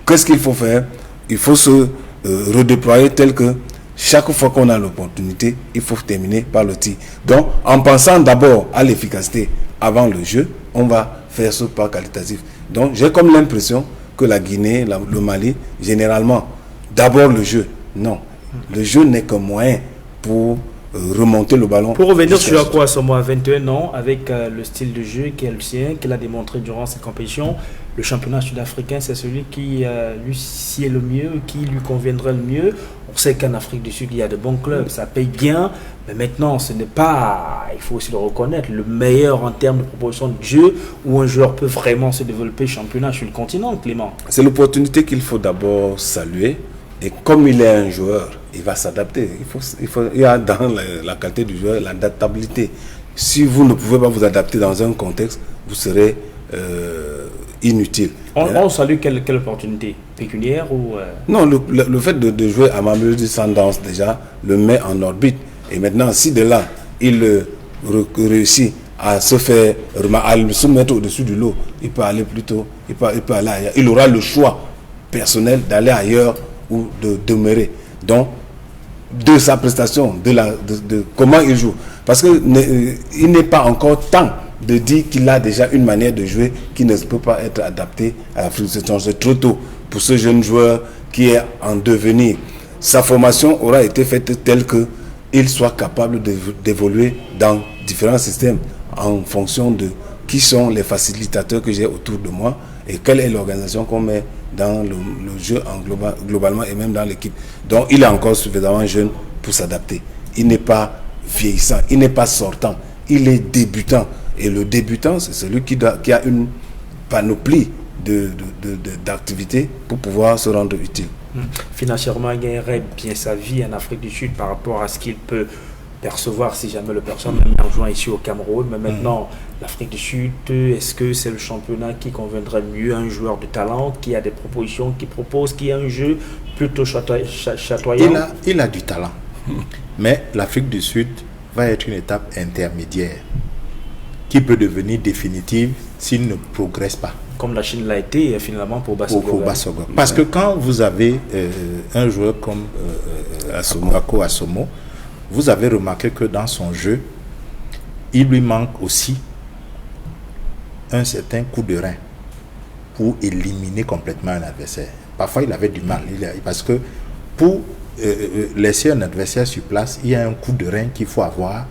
Qu'est-ce qu'il faut faire? Il faut se redéployer tel que chaque fois qu'on a l'opportunité, il faut terminer par le tir. Donc, en pensant d'abord à l'efficacité avant le jeu, on va faire ce pas qualitatif. Donc, j'ai comme l'impression que la Guinée, le Mali, généralement, d'abord le jeu. Non, le jeu n'est qu'un moyen pour remonter le ballon. Pour revenir sur Ako Assomo à 21 ans, avec le style de jeu qui est le sien, qu'il a démontré durant cette compétition, le championnat sud-africain, c'est celui qui lui sied le mieux, qui lui conviendrait le mieux. On sait qu'en Afrique du Sud, il y a de bons clubs, ça paye bien, mais maintenant, ce n'est pas, il faut aussi le reconnaître, le meilleur en termes de proposition de jeu où un joueur peut vraiment se développer championnat sur le continent, Clément. C'est l'opportunité qu'il faut d'abord saluer. Et comme il est un joueur, il va s'adapter. Il y a dans la qualité du joueur l'adaptabilité. Si vous ne pouvez pas vous adapter dans un contexte, vous serez inutile. On salue quelle opportunité pécuniaire ou Non, le fait de jouer à Mamelodi Sundowns déjà le met en orbite. Et maintenant, si de là, il réussit à se faire, à se mettre au-dessus du lot, il peut aller plus tôt, il peut aller ailleurs. Il aura le choix personnel d'aller ailleurs ou de demeurer. Donc, de sa prestation, de comment il joue. Parce qu'il n'est pas encore temps de dire qu'il a déjà une manière de jouer qui ne peut pas être adaptée à la frustration. C'est trop tôt pour ce jeune joueur qui est en devenir. Sa formation aura été faite telle qu'il soit capable d'évoluer dans différents systèmes en fonction de qui sont les facilitateurs que j'ai autour de moi et quelle est l'organisation qu'on met dans le jeu globalement et même dans l'équipe. Donc il est encore suffisamment jeune pour s'adapter. Il n'est pas vieillissant, il n'est pas sortant, il est débutant. Et le débutant, c'est celui qui a une panoplie d'activités pour pouvoir se rendre utile. Financièrement, il gagnerait bien sa vie en Afrique du Sud par rapport à ce qu'il peut percevoir si jamais le personne même en jouant ici au Cameroun. Mais maintenant, l'Afrique du Sud, est-ce que c'est le championnat qui conviendrait mieux à un joueur de talent qui a des propositions, qui a un jeu plutôt chatoyant? Il a du talent. Mais l'Afrique du Sud va être une étape intermédiaire qui peut devenir définitive s'il ne progresse pas. Comme la Chine l'a été finalement pour Bassogo. Parce que quand vous avez un joueur comme Ako Assomo, vous avez remarqué que dans son jeu, il lui manque aussi un certain coup de rein pour éliminer complètement un adversaire. Parfois, il avait du mal. Parce que pour laisser un adversaire sur place, il y a un coup de rein qu'il faut avoir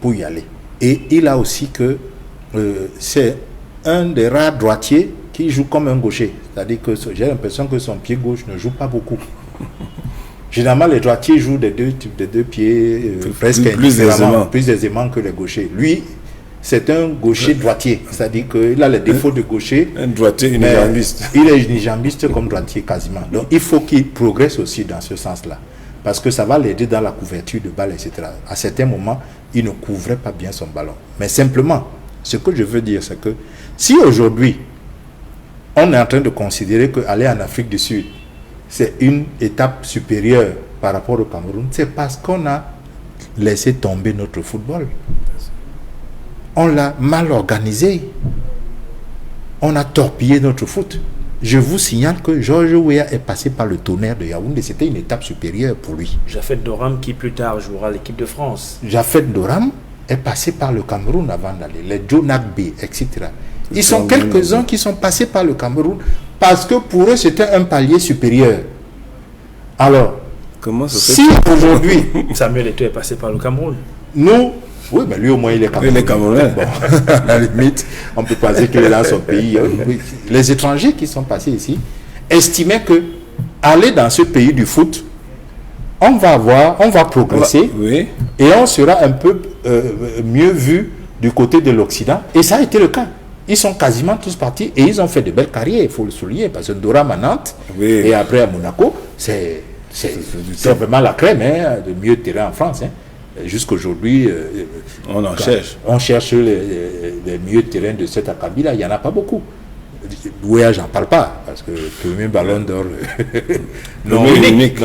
pour y aller. Et il a aussi que c'est un des rares droitiers qui joue comme un gaucher. C'est-à-dire que j'ai l'impression que son pied gauche ne joue pas beaucoup. Généralement, les droitiers jouent des deux pieds presque plus aisément que les gauchers. Lui, c'est un gaucher droitier. C'est-à-dire qu'il a les défauts de gaucher. Un droitier unijambiste. Il est unijambiste comme droitier quasiment. Donc, il faut qu'il progresse aussi dans ce sens-là. Parce que ça va l'aider dans la couverture de balle, etc. À certains moments, il ne couvrait pas bien son ballon. Mais simplement, ce que je veux dire, c'est que si aujourd'hui, on est en train de considérer qu'aller en Afrique du Sud, c'est une étape supérieure par rapport au Cameroun, c'est parce qu'on a laissé tomber notre football. On l'a mal organisé. On a torpillé notre foot. Je vous signale que Georges Weah est passé par le Tonnerre de Yaoundé. C'était une étape supérieure pour lui. Japhet Doram qui plus tard jouera l'équipe de France. Japhet Doram est passé par le Cameroun avant d'aller. Les Joe Nagbe, etc. Ils sont quelques-uns qui sont passés par le Cameroun parce que pour eux, c'était un palier supérieur. Alors, si aujourd'hui... Samuel Eto'o est passé par le Cameroun. Nous... Oui, mais lui au moins il est Camerounais. Bon, à la limite, on peut pas dire qu'il est dans son pays. Les étrangers qui sont passés ici estimaient que aller dans ce pays du foot, on va progresser et on sera un peu mieux vu du côté de l'Occident. Et ça a été le cas. Ils sont quasiment tous partis et ils ont fait de belles carrières, il faut le souligner, parce que Doram à Nantes et après à Monaco, c'est vraiment la crème de mieux terrain en France. Jusqu'aujourd'hui, on cherche les mieux terrains de cet acabit-là. Il n'y en a pas beaucoup. Weah, j'en parle pas, parce que le premier ballon d'or... unique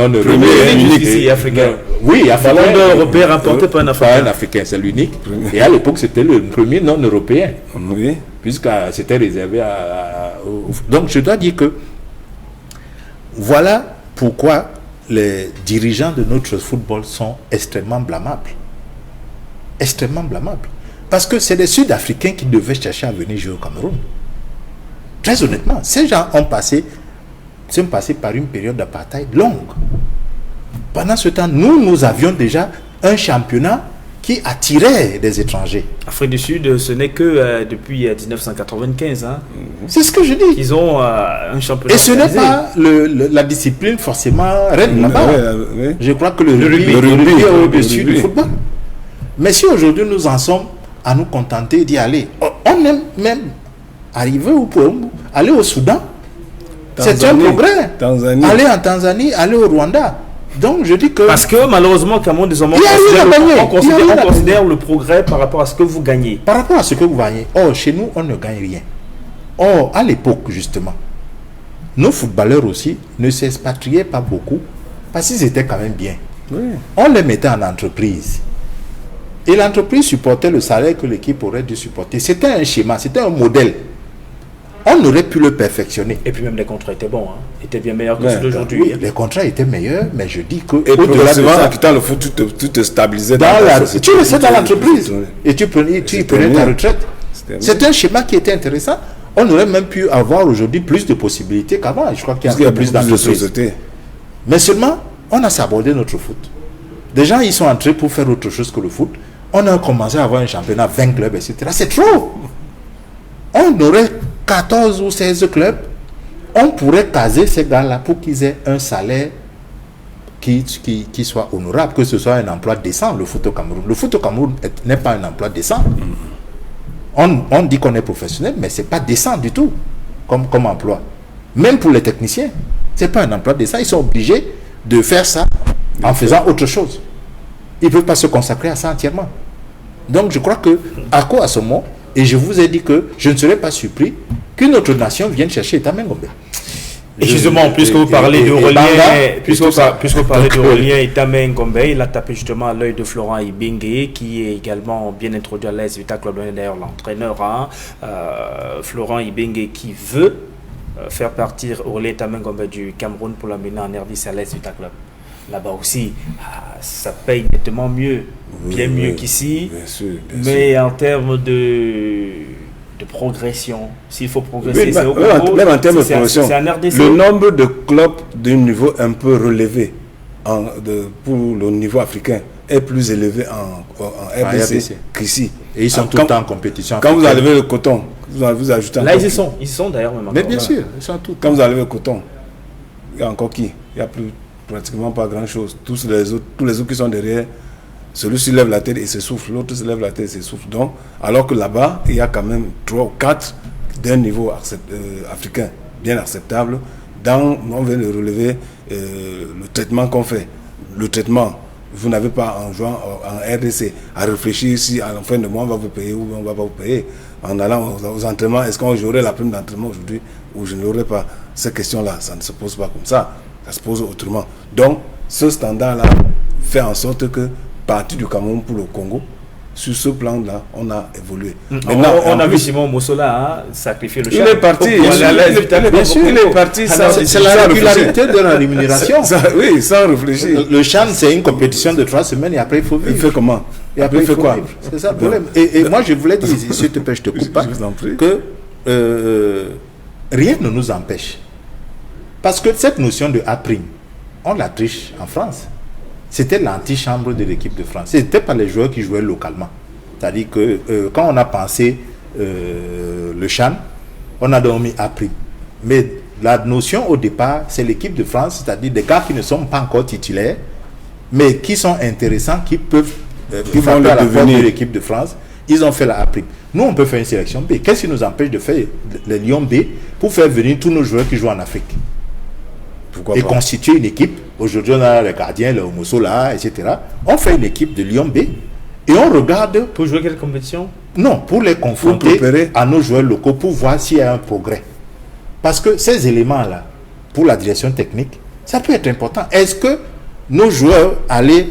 ici, africain. Oui, ballon d'or européen remporté par un Africain. Pas un Africain, c'est l'unique. Et à l'époque, c'était le premier non-européen. Oui. Puisque c'était réservé Donc je dois dire que voilà pourquoi les dirigeants de notre football sont extrêmement blâmables. Extrêmement blâmables. Parce que c'est les Sud-Africains qui devaient chercher à venir jouer au Cameroun. Très honnêtement, ces gens sont passés par une période d'apartheid longue. Pendant ce temps, nous avions déjà un championnat qui attirait des étrangers. Afrique du Sud, ce n'est que depuis 1995. Hein. C'est ce que je dis. Ils ont un championnat. Et ce n'est pas la discipline forcément reine là-bas. Je crois que le rugby est au-dessus du football. Mais si aujourd'hui nous en sommes à nous contenter d'y aller, on est même arrivé aller au Soudan. C'est un progrès. Aller en Tanzanie, aller au Rwanda. Donc je dis que... Parce que malheureusement, Cameroun, désormais, on considère le progrès par rapport à ce que vous gagnez. Par rapport à ce que vous gagnez. Or, chez nous, on ne gagne rien. Or, à l'époque, justement, nos footballeurs aussi ne s'expatriaient pas beaucoup parce qu'ils étaient quand même bien. Oui. On les mettait en entreprise. Et l'entreprise supportait le salaire que l'équipe aurait dû supporter. C'était un schéma, c'était un modèle. On aurait pu le perfectionner. Et puis même les contrats étaient bons, hein. Étaient bien meilleurs que ceux d'aujourd'hui. Oui, les contrats étaient meilleurs, mais je dis que... Et progressivement, en quittant le foot, tu te stabilisais dans la société. Tu restais dans l'entreprise. Et tu prenais ta retraite. C'était un schéma qui était intéressant. On aurait même pu avoir aujourd'hui plus de possibilités qu'avant. Je crois qu'il y a plus d'entreprises. Mais seulement, on a sabordé notre foot. Des gens, ils sont entrés pour faire autre chose que le foot. On a commencé à avoir un championnat, 20 clubs, etc. C'est trop. On aurait 14 ou 16 clubs. On pourrait caser ces gars-là pour qu'ils aient un salaire qui soit honorable, que ce soit un emploi décent, le foot au Cameroun. Le foot au Cameroun n'est pas un emploi décent. On dit qu'on est professionnel, mais ce n'est pas décent du tout comme emploi. Même pour les techniciens, ce n'est pas un emploi décent. Ils sont obligés de faire ça en faisant autre chose. Ils ne peuvent pas se consacrer à ça entièrement. Donc je crois que à quoi à ce moment, et je vous ai dit que je ne serais pas surpris qu'une autre nation vienne chercher Itame Ngombe. Et justement, puisque vous parlez de Relien, Itame Ngombe, il a tapé justement à l'œil de Florent Ibenge, qui est également bien introduit à l'AS Vita Club, d'ailleurs l'entraîneur, hein, Florent Ibenge, qui veut faire partir Relien Itame Ngombe du Cameroun pour l'amener en RDC à l'AS Vita Club. Là-bas aussi, ça paye nettement mieux, bien mieux qu'ici. Bien sûr. Mais en termes de progression, s'il faut progresser, c'est au Congo. Même en termes de progression, c'est en RDC. Le nombre de clubs d'un niveau un peu relevé pour le niveau africain est plus élevé en RDC qu'ici. Et ils sont tout le temps en compétition. Quand vous enlevez le coton, vous ajoutez là, ils sont d'ailleurs même. Mais bien sûr, ils sont tout. Quand vous enlevez le coton, il y a encore qui? Il n'y a plus pratiquement pas grand chose. Tous les autres qui sont derrière, celui-ci lève la tête et se souffle, l'autre se lève la tête et se souffle. Donc, alors que là-bas, il y a quand même 3 ou 4 d'un niveau africain bien acceptable. On vient de relever le traitement qu'on fait. Le traitement, vous n'avez pas en jouant en RDC à réfléchir si à la fin de mois on va vous payer ou on va pas vous payer. En allant aux entraînements, est-ce qu'on j'aurai la prime d'entraînement aujourd'hui ou je ne l'aurai pas? Ces questions-là, ça ne se pose pas comme ça. Ça se pose autrement. Donc, ce standard-là fait en sorte que, partir du Cameroun pour le Congo, sur ce plan-là, on a évolué. On a vu Simon Mossola sacrifier le champ. Il est parti. Bien sûr, il est parti. C'est la régularité de la rémunération. Oui, sans réfléchir. Le CHAN, c'est une compétition de 3 semaines et après, il faut vivre. Il fait comment? Et après, il fait quoi? C'est ça le problème. Et moi, je voulais dire, s'il te plaît, je te coupe pas, que rien ne nous empêche. Parce que cette notion de A', on la triche en France. C'était l'antichambre de l'équipe de France. Ce n'était pas les joueurs qui jouaient localement. C'est-à-dire que quand on a pensé le CHAN, on a donc mis A'. Mais la notion au départ, c'est l'équipe de France, c'est-à-dire des gars qui ne sont pas encore titulaires, mais qui sont intéressants, qui peuvent faire la force de l'équipe de France. Ils ont fait la A'. Nous, on peut faire une sélection B. Qu'est-ce qui nous empêche de faire les Lions B pour faire venir tous nos joueurs qui jouent en Afrique? Et constituer une équipe. Aujourd'hui, on a les gardiens, le Mossola, etc. On fait une équipe de Lyon B et on regarde. Pour jouer quelle compétition? Non, pour les confronter à nos joueurs locaux pour voir s'il y a un progrès. Parce que ces éléments-là, pour la direction technique, ça peut être important. Est-ce que nos joueurs allaient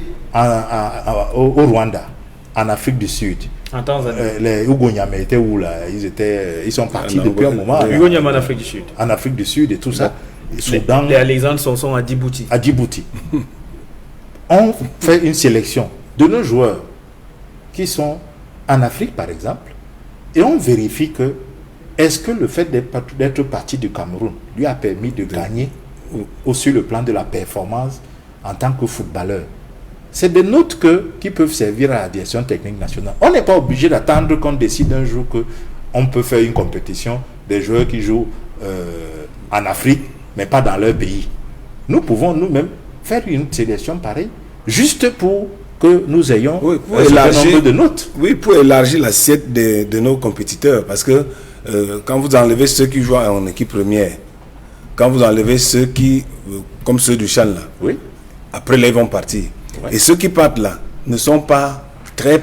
au Rwanda, en Afrique du Sud, En Tanzanie. Les Hugo Nyame étaient où là? Ils sont partis depuis un moment. Hugo Nyame en Afrique du Sud. En Afrique du Sud et tout ça. Les Alexandres sont à Djibouti. À Djibouti. On fait une sélection de nos joueurs qui sont en Afrique, par exemple, et on vérifie que est-ce que le fait d'être parti du Cameroun lui a permis de gagner sur le plan de la performance en tant que footballeur. C'est des notes qui peuvent servir à la direction technique nationale. On n'est pas obligé d'attendre qu'on décide un jour qu'on peut faire une compétition des joueurs qui jouent en Afrique, mais pas dans leur pays. Nous pouvons nous-mêmes faire une sélection pareille, juste pour que nous ayons un nombre de notes. Oui, pour élargir l'assiette de nos compétiteurs. Parce que quand vous enlevez ceux qui jouent en équipe première, quand vous enlevez ceux qui, comme ceux du Chan là, oui. Après là, ils vont partir. Ouais. Et ceux qui partent là ne sont pas très...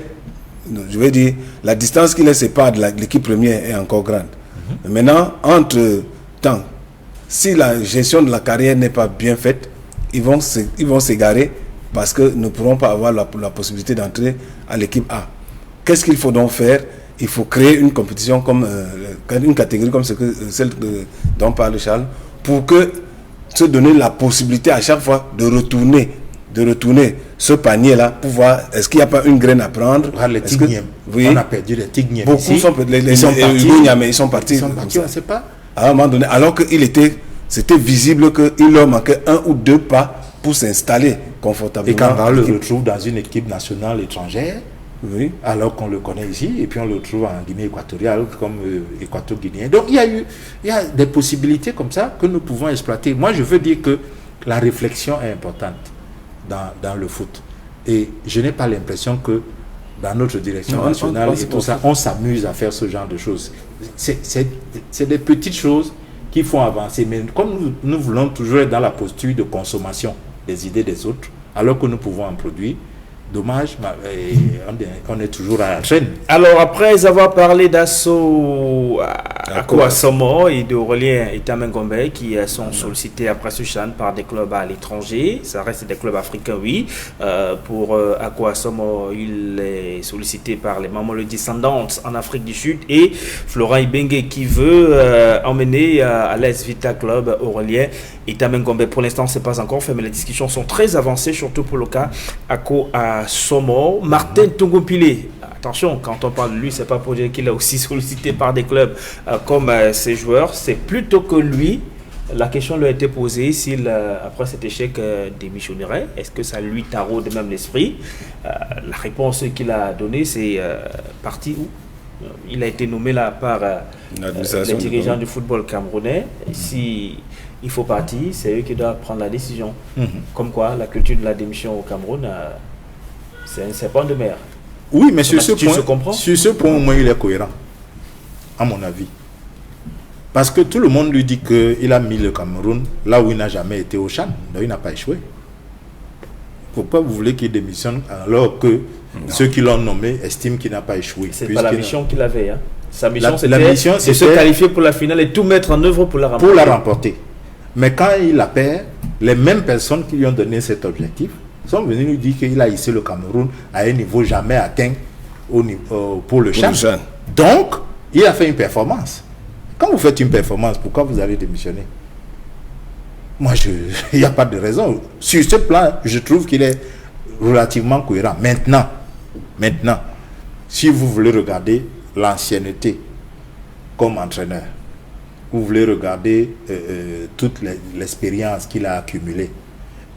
Je veux dire, la distance qui les sépare de l'équipe première est encore grande. Maintenant, entre-temps, si la gestion de la carrière n'est pas bien faite, ils vont s'égarer parce que nous ne pourrons pas avoir la possibilité d'entrer à l'équipe A. Qu'est-ce qu'il faut donc faire? Il faut créer une compétition comme une catégorie comme celle dont parle Charles, pour que se donner la possibilité à chaque fois de retourner ce panier-là pour voir est-ce qu'il n'y a pas une graine à prendre. Les Tignièmes. Oui. On a perdu les Tignièmes. Beaucoup sont partis. Ils sont partis. On ne sait pas. À un moment donné, alors que c'était visible qu'il leur manquait 1 ou 2 pas pour s'installer confortablement. Et quand on le retrouve dans une équipe nationale étrangère, oui, alors qu'on le connaît ici, et puis on le retrouve en Guinée équatoriale comme équato-guinéen. Donc il y a des possibilités comme ça que nous pouvons exploiter. Moi, je veux dire que la réflexion est importante dans le foot. Et je n'ai pas l'impression que dans notre direction nationale et tout ça, on s'amuse à faire ce genre de choses. C'est des petites choses qui font avancer. Mais comme nous voulons toujours être dans la posture de consommation des idées des autres, alors que nous pouvons en produire, dommage, on est toujours à la traîne. Alors, après avoir parlé d'Asso Akwa-Somo et d'Aurélien Itamengombe qui sont sollicités après ce CHAN par des clubs à l'étranger, ça reste des clubs africains, oui. Pour Akwa-Somo, il est sollicité par les Mamelodi Sundowns en Afrique du Sud et Florent Ibenge qui veut emmener à l'AS Vita Club Aurélien Itamengombe. Pour l'instant, c'est pas encore fait, mais les discussions sont très avancées, surtout pour le cas Akwa-Somo. Martin Tungumpile, attention, quand on parle de lui, c'est pas pour dire qu'il est aussi sollicité par des clubs comme ses joueurs, c'est plutôt que lui. La question lui a été posée s'il, après cet échec, démissionnerait. Est-ce que ça lui taraude même l'esprit? La réponse qu'il a donnée, c'est parti où il a été nommé là par les dirigeants du football camerounais. Si il faut partir, c'est eux qui doivent prendre la décision. Comme quoi, la culture de la démission au Cameroun, c'est un serpent de mer. Oui, mais sur ce point, au moins, il est cohérent, à mon avis. Parce que tout le monde lui dit qu'il a mis le Cameroun là où il n'a jamais été au CHAN, donc il n'a pas échoué. Pourquoi vous voulez qu'il démissionne alors que ceux qui l'ont nommé estiment qu'il n'a pas échoué? C'est pas la mission qu'il avait. Hein. Sa mission, c'était de se qualifier pour la finale et tout mettre en œuvre pour la remporter. Pour la remporter. Mais quand il la perd, les mêmes personnes qui lui ont donné cet objectif sont venues lui dire qu'il a hissé le Cameroun à un niveau jamais atteint pour le CHAN. Donc, il a fait une performance. Quand vous faites une performance, pourquoi vous allez démissionner? Moi, il n'y a pas de raison. Sur ce plan, je trouve qu'il est relativement cohérent. Maintenant, si vous voulez regarder l'ancienneté comme entraîneur, vous voulez regarder toute l'expérience qu'il a accumulée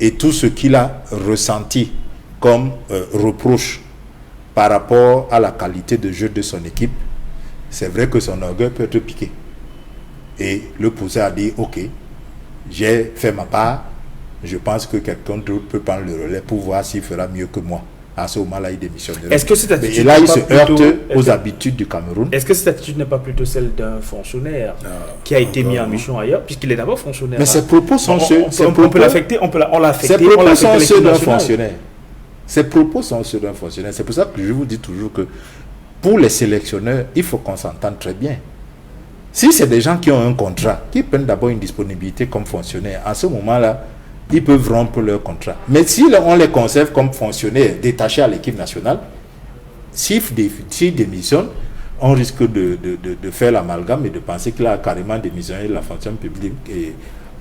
et tout ce qu'il a ressenti comme reproche par rapport à la qualité de jeu de son équipe, c'est vrai que son orgueil peut être piqué. Et le pousser à dire, ok, j'ai fait ma part, je pense que quelqu'un d'autre peut prendre le relais pour voir s'il fera mieux que moi. À ce moment-là, il démissionnerait. Est-ce que cette attitude et là, il se heurte aux habitudes du Cameroun. Est-ce que cette attitude n'est pas plutôt celle d'un fonctionnaire qui a été mis en mission ailleurs, puisqu'il est d'abord fonctionnaire? Mais ses propos sont ceux... On peut l'affecter, on l'a affecté. Ses propos sont ceux d'un fonctionnaire. Ses propos sont ceux d'un fonctionnaire. C'est pour ça que je vous dis toujours que pour les sélectionneurs, il faut qu'on s'entende très bien. Si c'est des gens qui ont un contrat, qui prennent d'abord une disponibilité comme fonctionnaire, à ce moment-là, ils peuvent rompre leur contrat. Mais si on les conserve comme fonctionnaires détachés à l'équipe nationale, s'il démissionne, on risque de faire l'amalgame et de penser qu'il a carrément démissionné de la fonction publique et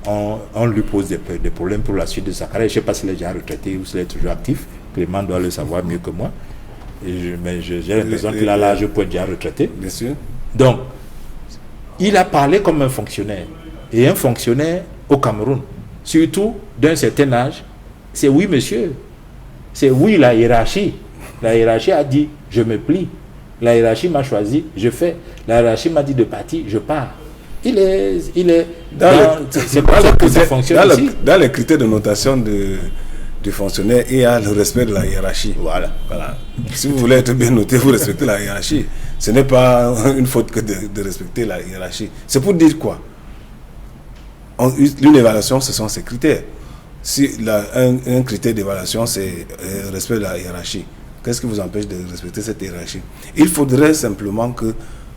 on lui pose des problèmes pour la suite de sa carrière. Je ne sais pas s'il est déjà retraité ou s'il est toujours actif. Clément doit le savoir mieux que moi. Mais j'ai l'impression qu'il a l'âge pour être déjà retraité. Bien sûr. Donc, il a parlé comme un fonctionnaire. Et un fonctionnaire au Cameroun, surtout d'un certain âge, c'est oui monsieur. C'est oui la hiérarchie. La hiérarchie a dit je me plie. La hiérarchie m'a choisi, je fais. La hiérarchie m'a dit de partir, je pars. C'est pas ça que ça fonctionne ici. Dans les critères de notation du fonctionnaire, il y a le respect de la hiérarchie. Voilà. Si vous voulez être bien noté, vous respectez la hiérarchie. Ce n'est pas une faute que de respecter la hiérarchie. C'est pour dire quoi? Une évaluation, ce sont ces critères. Si un critère d'évaluation, c'est le respect de la hiérarchie, qu'est-ce qui vous empêche de respecter cette hiérarchie? Il faudrait simplement que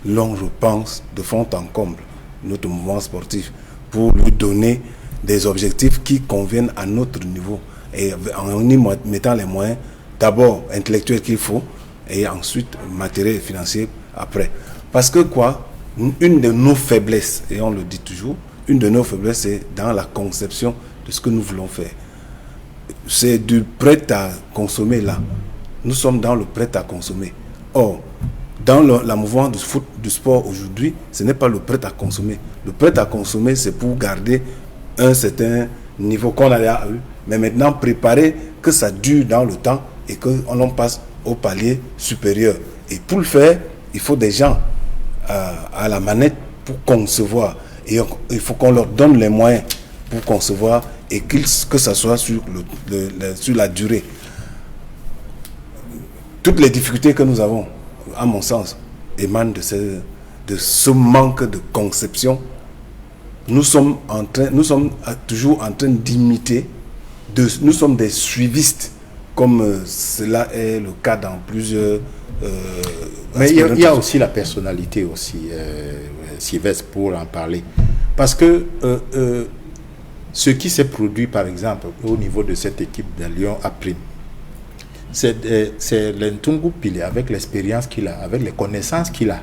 l'on repense de fond en comble notre mouvement sportif pour lui donner des objectifs qui conviennent à notre niveau et en y mettant les moyens d'abord intellectuels qu'il faut et ensuite matériels et financiers après. Parce que une de nos faiblesses, et on le dit toujours, une de nos faiblesses, c'est dans la conception de ce que nous voulons faire. C'est du prêt à consommer là. Nous sommes dans le prêt à consommer. Or, dans la mouvement du sport aujourd'hui, ce n'est pas le prêt à consommer. Le prêt à consommer, c'est pour garder un certain niveau qu'on a eu, mais maintenant préparer que ça dure dans le temps et qu'on passe au palier supérieur. Et pour le faire, il faut des gens à la manette pour concevoir. Et il faut qu'on leur donne les moyens pour concevoir et que ça soit sur la durée. Toutes les difficultés que nous avons, à mon sens, émanent de ce manque de conception. Nous sommes toujours en train d'imiter, nous sommes des suivistes, comme cela est le cas dans plusieurs... Mais il y a aussi la personnalité aussi, Sylvestre, pour en parler. Parce que ce qui s'est produit, par exemple, au niveau de cette équipe de Lyon à Prime, c'est l'Ntungu Pile, avec l'expérience qu'il a, avec les connaissances qu'il a.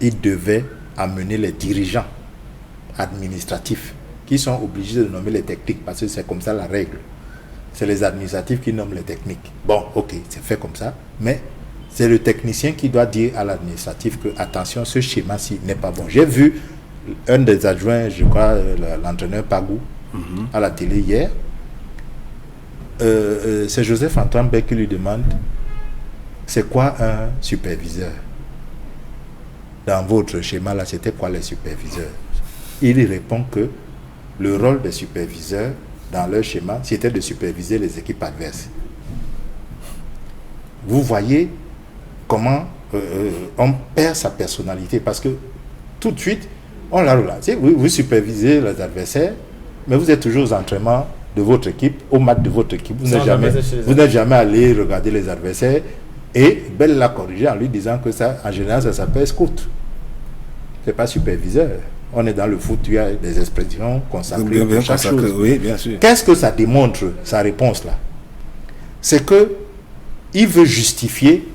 Il devait amener les dirigeants administratifs qui sont obligés de nommer les techniques, parce que c'est comme ça la règle. C'est les administratifs qui nomment les techniques. Bon, ok, c'est fait comme ça, mais c'est le technicien qui doit dire à l'administratif que, attention, ce schéma-ci n'est pas bon. J'ai vu un des adjoints, je crois, l'entraîneur Pagou, à la télé hier. C'est Joseph-Antoine Beck qui lui demande c'est quoi un superviseur? Dans votre schéma là, c'était quoi les superviseurs? Il répond que le rôle des superviseurs dans leur schéma, c'était de superviser les équipes adverses. Vous voyez comment on perd sa personnalité, parce que tout de suite on l'a relancé. Vous supervisez les adversaires, mais vous êtes toujours aux entraînements de votre équipe, au match de votre équipe. Vous n'êtes jamais allé regarder les adversaires. Et Bell l'a corrigé en lui disant que ça, en général, ça s'appelle scout. C'est pas superviseur. On est dans le foot, il y a des expressions consacrées pour chaque chose. Oui, bien sûr. Qu'est-ce que ça démontre, sa réponse là? C'est que il veut justifier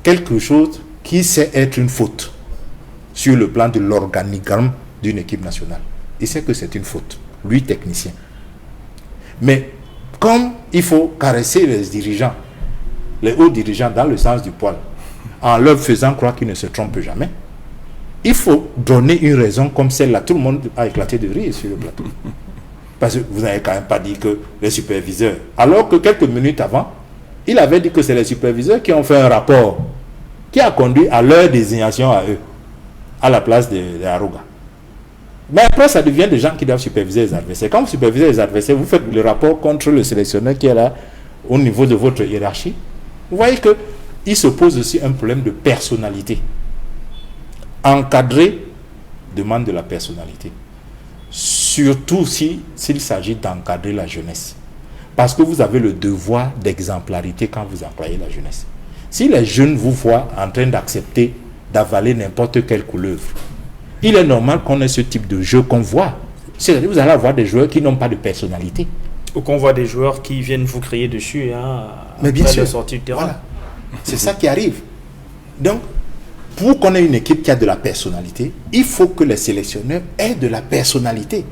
quelque chose qui sait être une faute sur le plan de l'organigramme d'une équipe nationale. Il sait que c'est une faute, lui technicien. Mais comme il faut caresser les dirigeants, les hauts dirigeants dans le sens du poil, en leur faisant croire qu'ils ne se trompent jamais, il faut donner une raison comme celle-là. Tout le monde a éclaté de rire sur le plateau. Parce que vous n'avez quand même pas dit que les superviseurs, alors que quelques minutes avant, il avait dit que c'est les superviseurs qui ont fait un rapport qui a conduit à leur désignation à eux, à la place de Arouga. Mais après, ça devient des gens qui doivent superviser les adversaires. Quand vous supervisez les adversaires, vous faites le rapport contre le sélectionneur qui est là, au niveau de votre hiérarchie. Vous voyez qu'il se pose aussi un problème de personnalité. Encadrer demande de la personnalité. Surtout s'il s'agit d'encadrer la jeunesse. Parce que vous avez le devoir d'exemplarité quand vous employez la jeunesse. Si les jeunes vous voient en train d'accepter, d'avaler n'importe quelle couleuvre, il est normal qu'on ait ce type de jeu qu'on voit. C'est-à-dire que vous allez avoir des joueurs qui n'ont pas de personnalité. Ou qu'on voit des joueurs qui viennent vous crier dessus, hein, mais bien sûr, sortie du terrain. C'est ça qui arrive. Donc, pour qu'on ait une équipe qui a de la personnalité, il faut que les sélectionneurs aient de la personnalité.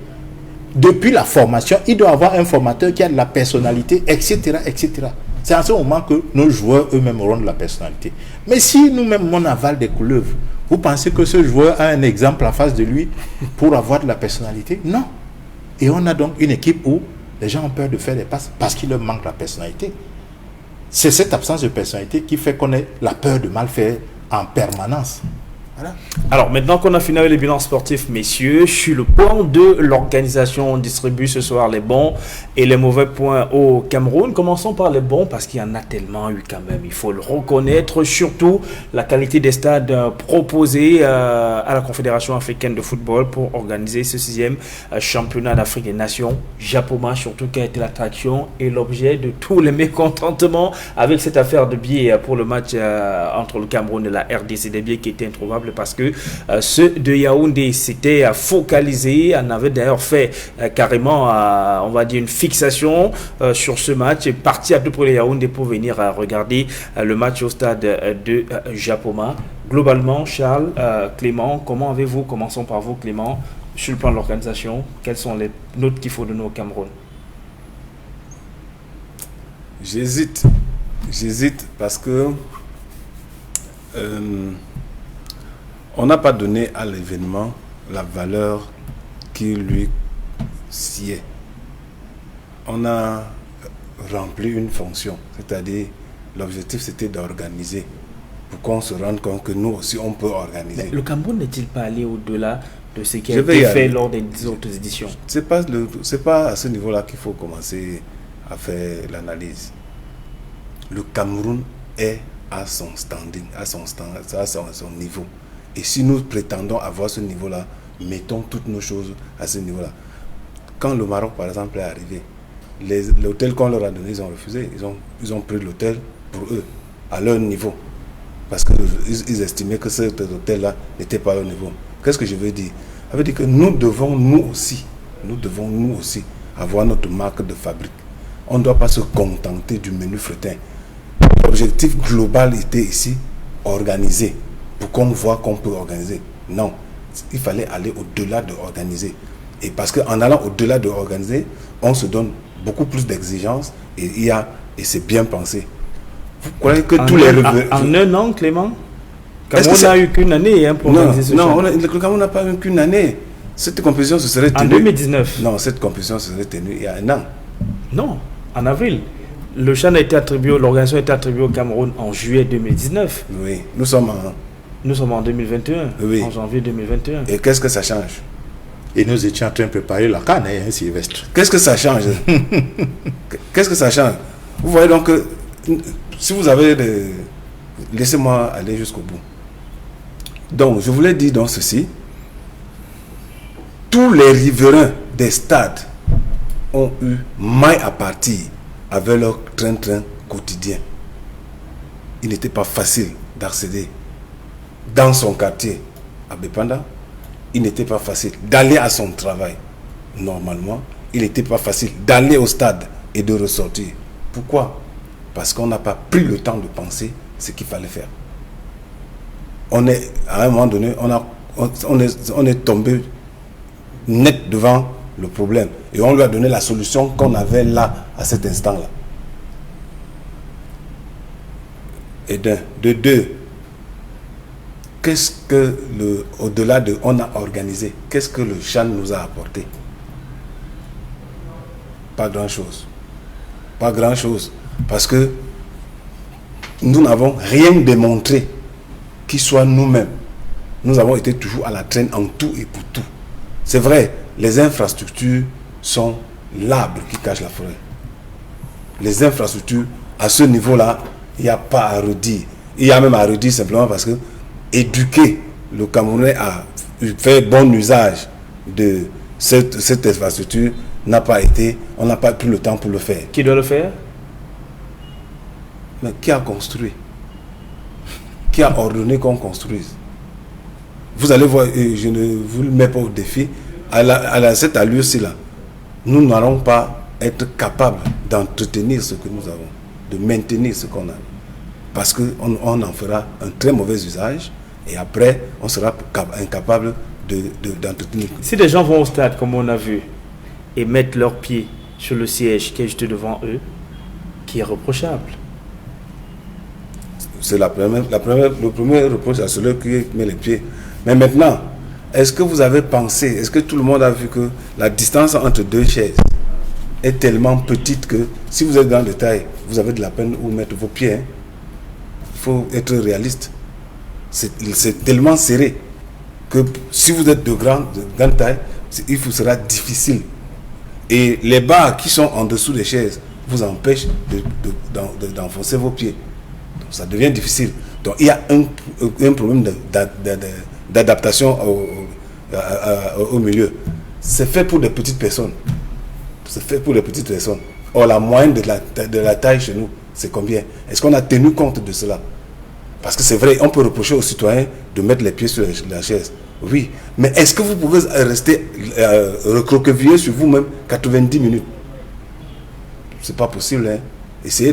Depuis la formation, il doit avoir un formateur qui a de la personnalité, etc., etc. C'est à ce moment que nos joueurs eux-mêmes auront de la personnalité. Mais si nous-mêmes, on avale des couleuvres, vous pensez que ce joueur a un exemple en face de lui pour avoir de la personnalité? Non. Et on a donc une équipe où les gens ont peur de faire des passes parce qu'il leur manque la personnalité. C'est cette absence de personnalité qui fait qu'on ait la peur de mal faire en permanence. Voilà. Alors maintenant qu'on a fini avec les bilans sportifs, messieurs, sur le plan de l'organisation, on distribue ce soir les bons et les mauvais points au Cameroun. Commençons par les bons parce qu'il y en a tellement eu quand même, il faut le reconnaître, surtout la qualité des stades proposés à la Confédération africaine de football pour organiser ce 6e championnat d'Afrique des Nations. Japoma surtout qui a été l'attraction et l'objet de tous les mécontentements avec cette affaire de billets pour le match entre le Cameroun et la RDC, des billets qui étaient introuvables parce que ceux de Yaoundé s'étaient focalisés, on avait d'ailleurs fait carrément, on va dire, une fixation sur ce match et parti à peu près Yaoundé pour venir regarder le match au stade de Japoma. Globalement, Charles, Clément, comment avez-vous, commençons par vous Clément, sur le plan de l'organisation, quelles sont les notes qu'il faut donner au Cameroun? J'hésite parce que on n'a pas donné à l'événement la valeur qui lui sied. On a rempli une fonction, c'est-à-dire l'objectif c'était d'organiser pour qu'on se rende compte que nous aussi on peut organiser. Mais le Cameroun n'est-il pas allé au-delà de ce qui a été fait lors des autres éditions? C'est pas à ce niveau-là qu'il faut commencer à faire l'analyse. Le Cameroun est à son standing, à son niveau. Et si nous prétendons avoir ce niveau-là, mettons toutes nos choses à ce niveau-là. Quand le Maroc, par exemple, est arrivé, l'hôtel qu'on leur a donné, ils ont refusé. Ils ont pris l'hôtel pour eux, à leur niveau. Parce qu'ils estimaient que cet hôtel-là n'était pas à leur niveau. Qu'est-ce que je veux dire? Ça veut dire que nous devons, nous aussi, avoir notre marque de fabrique. On ne doit pas se contenter du menu fretin. L'objectif global était ici, organiser. Pour qu'on voit qu'on peut organiser. Non, il fallait aller au-delà de organiser. Et parce qu'en allant au-delà de organiser, on se donne beaucoup plus d'exigences et c'est bien pensé. Vous croyez que tous les... En un an, Clément, Cameroun n'a eu qu'une année pour organiser ce champ. Le Cameroun n'a pas eu qu'une année. Cette compétition se serait tenue... En 2019. Non, cette compétition se serait tenue il y a un an. Non, en avril. Le champ a été attribué, l'organisation a été attribuée au Cameroun en juillet 2019. Oui, nous sommes en 2021, oui. En janvier 2021. Et qu'est-ce que ça change? Et nous étions en train de préparer la CAN, hein, Sylvestre. Qu'est-ce que ça change? Qu'est-ce que ça change? Vous voyez donc que si vous avez laissez-moi aller jusqu'au bout. Donc, je voulais dire donc ceci. Tous les riverains des stades ont eu maille à partir avec leur train-train quotidien. Il n'était pas facile d'accéder dans son quartier à Bépanda. Il n'était pas facile d'aller à son travail. Normalement, il n'était pas facile d'aller au stade et de ressortir. Pourquoi? Parce qu'on n'a pas pris le temps de penser ce qu'il fallait faire. À un moment donné, on est tombé net devant le problème et on lui a donné la solution qu'on avait là à cet instant-là. Et de deux, qu'est-ce que au-delà de on a organisé, qu'est-ce que le CHAN nous a apporté? Pas grand-chose. Pas grand-chose. Parce que nous n'avons rien démontré qui soit nous-mêmes. Nous avons été toujours à la traîne en tout et pour tout. C'est vrai, les infrastructures sont l'arbre qui cache la forêt. Les infrastructures, à ce niveau-là, il n'y a pas à redire. Il y a même à redire simplement parce que éduquer le Camerounais à faire bon usage de cette infrastructure n'a pas été, on n'a pas pris le temps pour le faire. Qui doit le faire? Mais qui a construit? Qui a ordonné qu'on construise? Vous allez voir, je ne vous le mets pas au défi, à cette allure-ci là, nous n'allons pas être capables d'entretenir ce que nous avons, de maintenir ce qu'on a. parce qu'on en fera un très mauvais usage et après, on sera incapable d'entretenir. Si des gens vont au stade, comme on a vu, et mettent leurs pieds sur le siège qui est juste devant eux, qui est reprochable. C'est le premier reproche à celui qui met les pieds. Mais maintenant, est-ce que vous avez pensé, est-ce que tout le monde a vu que la distance entre deux chaises est tellement petite que si vous êtes dans le détail, vous avez de la peine où mettre vos pieds. Il faut être réaliste. C'est tellement serré que si vous êtes de grande taille, il vous sera difficile. Et les barres qui sont en dessous des chaises vous empêchent d'enfoncer vos pieds. Donc ça devient difficile. Donc il y a un problème d'adaptation au milieu. C'est fait pour des petites personnes. C'est fait pour les petites personnes. Or, la moyenne de la taille chez nous, c'est combien? Est-ce qu'on a tenu compte de cela? Parce que c'est vrai, on peut reprocher aux citoyens de mettre les pieds sur la chaise. Oui, mais est-ce que vous pouvez rester recroquevillé sur vous-même 90 minutes? C'est pas possible, hein. Essayez